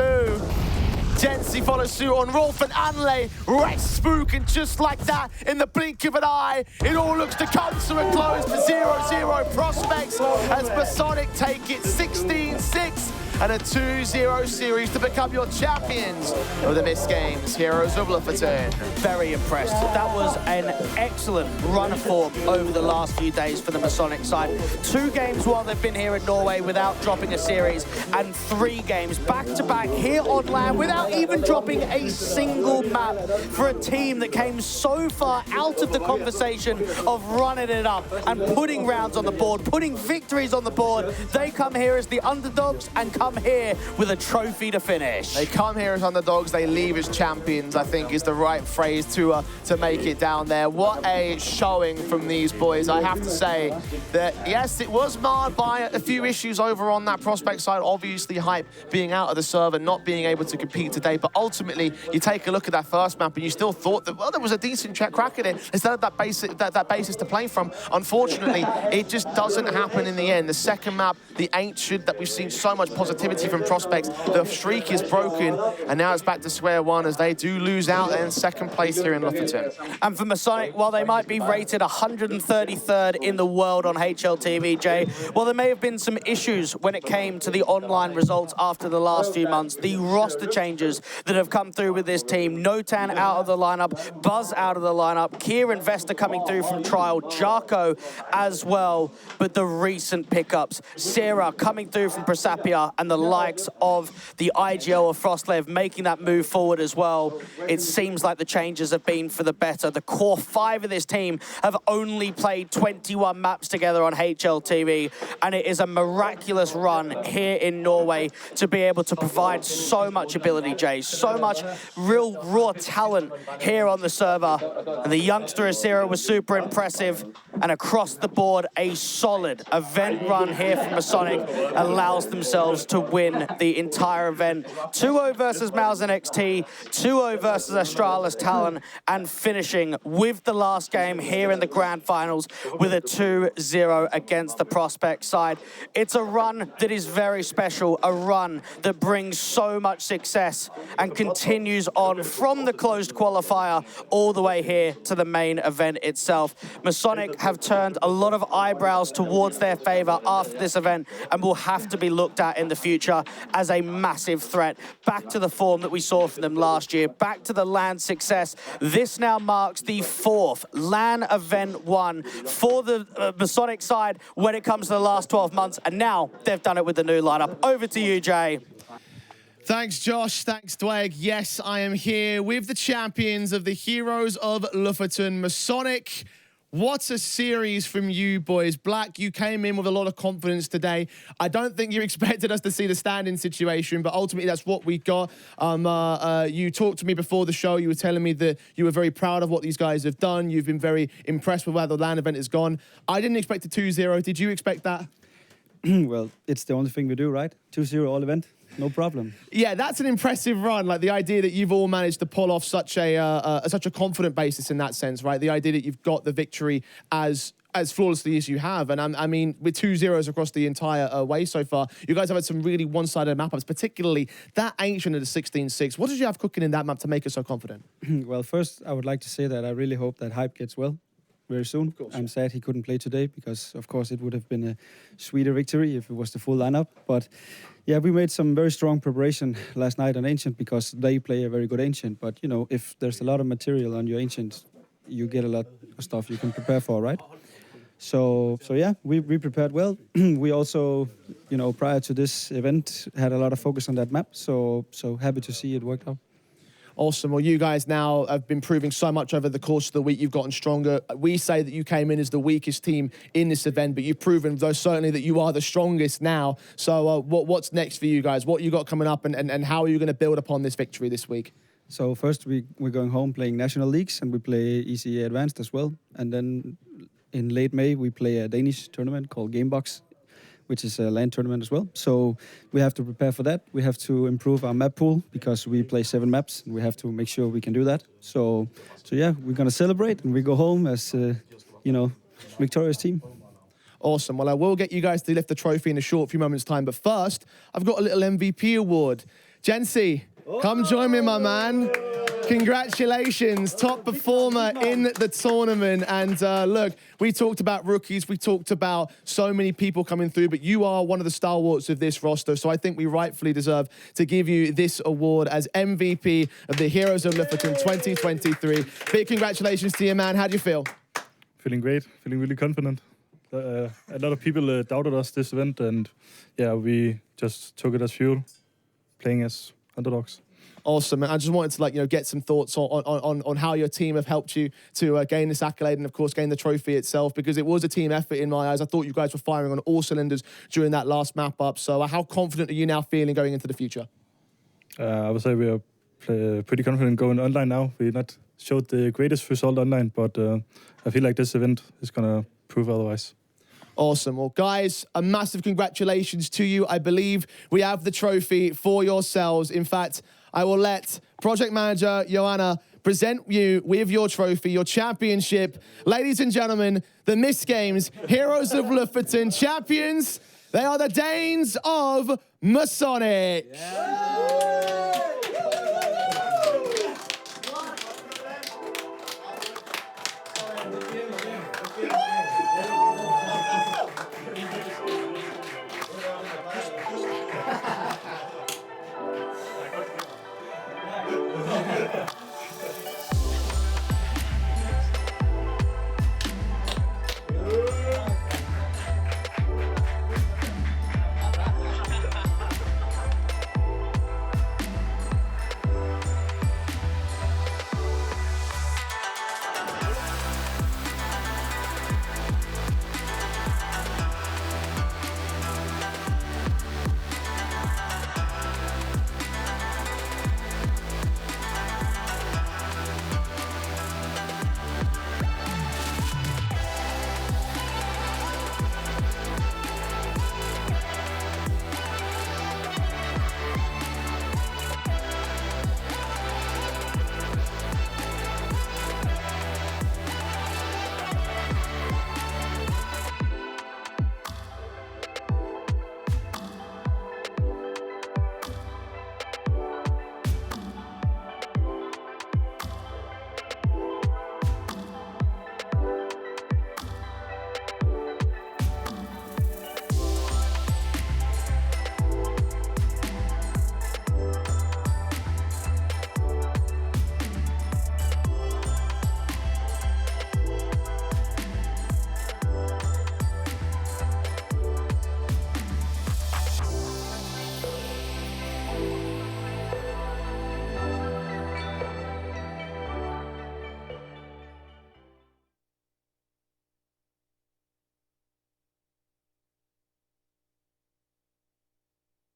Jensi follows suit on Rolf and Anley. Rests Spook, and just like that, in the blink of an eye, it all looks to come to a close for 0-0 prospects as Masonic take it 16-6 and a 2-0 series to become your champions of the MistGames Heroes of Lofoten. Very impressed. That was an excellent run of form over the last few days for the Masonic side. 2 games while they've been here in Norway without dropping a series, and 3 games back-to-back here on land without even dropping a single map for a team that came so far out of the conversation of running it up and putting rounds on the board, putting victories on the board. They come here as the underdogs and come here with a trophy to finish. They come here as underdogs, they leave as champions, I think is the right phrase to make it down there. What a showing from these boys. I have to say that, yes, it was marred by a few issues over on that prospect side. Obviously, Hype being out of the server, not being able to compete today, but ultimately, you take a look at that first map and you still thought that, well, there was a decent crack at it instead of that basis to play from. Unfortunately, it just doesn't happen in the end. The second map, the Ancient, that we've seen so much positivity from prospects, the streak is broken, and now it's back to square one as they do lose out in second place here in Lofoten. And for Masonic, while they might be rated 133rd in the world on HLTV, Jay, well, there may have been some issues when it came to the online results after the last few months. The roster changes that have come through with this team. Notan out of the lineup, Buzz out of the lineup, Kieran Vesta coming through from trial, Jarko as well. But the recent pickups, Sarah coming through from Presapia, and the likes of the IGL of Frostlev making that move forward as well. It seems like the changes have been for the better. The core 5 of this team have only played 21 maps together on HLTV, and it is a miraculous run here in Norway to be able to provide so much ability, Jay, so much real raw talent here on the server. And the youngster Asira was super impressive, and across the board, a solid event run here from Masonic allows themselves to win the entire event. 2-0 versus Mouse NXT, 2-0 versus Astralis Talon, and finishing with the last game here in the grand finals with a 2-0 against the Prospect side. It's a run that is very special, a run that brings so much success and continues on from the closed qualifier all the way here to the main event itself. Masonic have turned a lot of eyebrows towards their favor after this event and will have to be looked at in the future as a massive threat. Back to the form that we saw from them last year, back to the LAN success. This now marks the 4th LAN event won for the Masonic side when it comes to the last 12 months, and now they've done it with the new lineup. Over to you, Jay. Thanks, Josh. Thanks, Dweg. Yes, I am here with the champions of the Heroes of Lofoten, Masonic. What a series from you boys. Black, you came in with a lot of confidence today. I don't think you expected us to see the stand-in situation, but ultimately that's what we got. You talked to me before the show. You were telling me that you were very proud of what these guys have done. You've been very impressed with where the LAN event has gone. I didn't expect a 2-0. Did you expect that? Well, it's the only thing we do, right? 2-0 all event. No problem. Yeah, that's an impressive run. Like the idea that you've all managed to pull off such a confident basis in that sense, right? The idea that you've got the victory as flawlessly as you have. And I mean, with 2-0s across the entire way so far, you guys have had some really one-sided map-ups, particularly that Ancient of the 16-6. What did you have cooking in that map to make us so confident? Well, first, I would like to say that I really hope that Hype gets well very soon. I'm sad he couldn't play today because, of course, it would have been a sweeter victory if it was the full lineup. But yeah, we made some very strong preparation last night on Ancient because they play a very good Ancient. But, you know, if there's a lot of material on your Ancient, you get a lot of stuff you can prepare for, right? So yeah, we prepared well. We also, you know, prior to this event, had a lot of focus on that map. So happy to see it worked out. Awesome. Well, you guys now have been proving so much over the course of the week. You've gotten stronger. We say that you came in as the weakest team in this event, but you've proven, though, certainly that you are the strongest now. So what's next for you guys? What you got coming up, and how are you going to build upon this victory this week? So first we're going home playing national leagues, and we play ECA Advanced as well. And then in late May we play a Danish tournament called Gamebox, which is a LAN tournament as well. So we have to prepare for that. We have to improve our map pool because we play 7 maps, and we have to make sure we can do that. So yeah, we're gonna celebrate, and we go home as victorious team. Awesome. Well, I will get you guys to lift the trophy in a short few moments' time. But first, I've got a little MVP award. Jensi, come join me, my man. Congratulations, top performer in the tournament. And look, we talked about rookies, we talked about so many people coming through, but you are one of the stalwarts of this roster. So I think we rightfully deserve to give you this award as MVP of the Heroes of Lofoten 2023. Big congratulations to you, man. How do you feel? Feeling great, feeling really confident. A lot of people doubted us this event, and yeah, we just took it as fuel, playing as underdogs. Awesome. And I just wanted to get some thoughts on how your team have helped you to gain this accolade and, of course, gain the trophy itself, because it was a team effort in my eyes. I thought you guys were firing on all cylinders during that last map up. So how confident are you now feeling going into the future? I would say we are pretty confident going online now. We not showed the greatest result online, but I feel like this event is going to prove otherwise. Awesome. Well, guys, a massive congratulations to you. I believe we have the trophy for yourselves. In fact, I will let project manager Joanna present you with your trophy, your championship. Ladies and gentlemen, the MistGames Heroes of Lofoten champions. They are the Danes of Masonic. Yeah.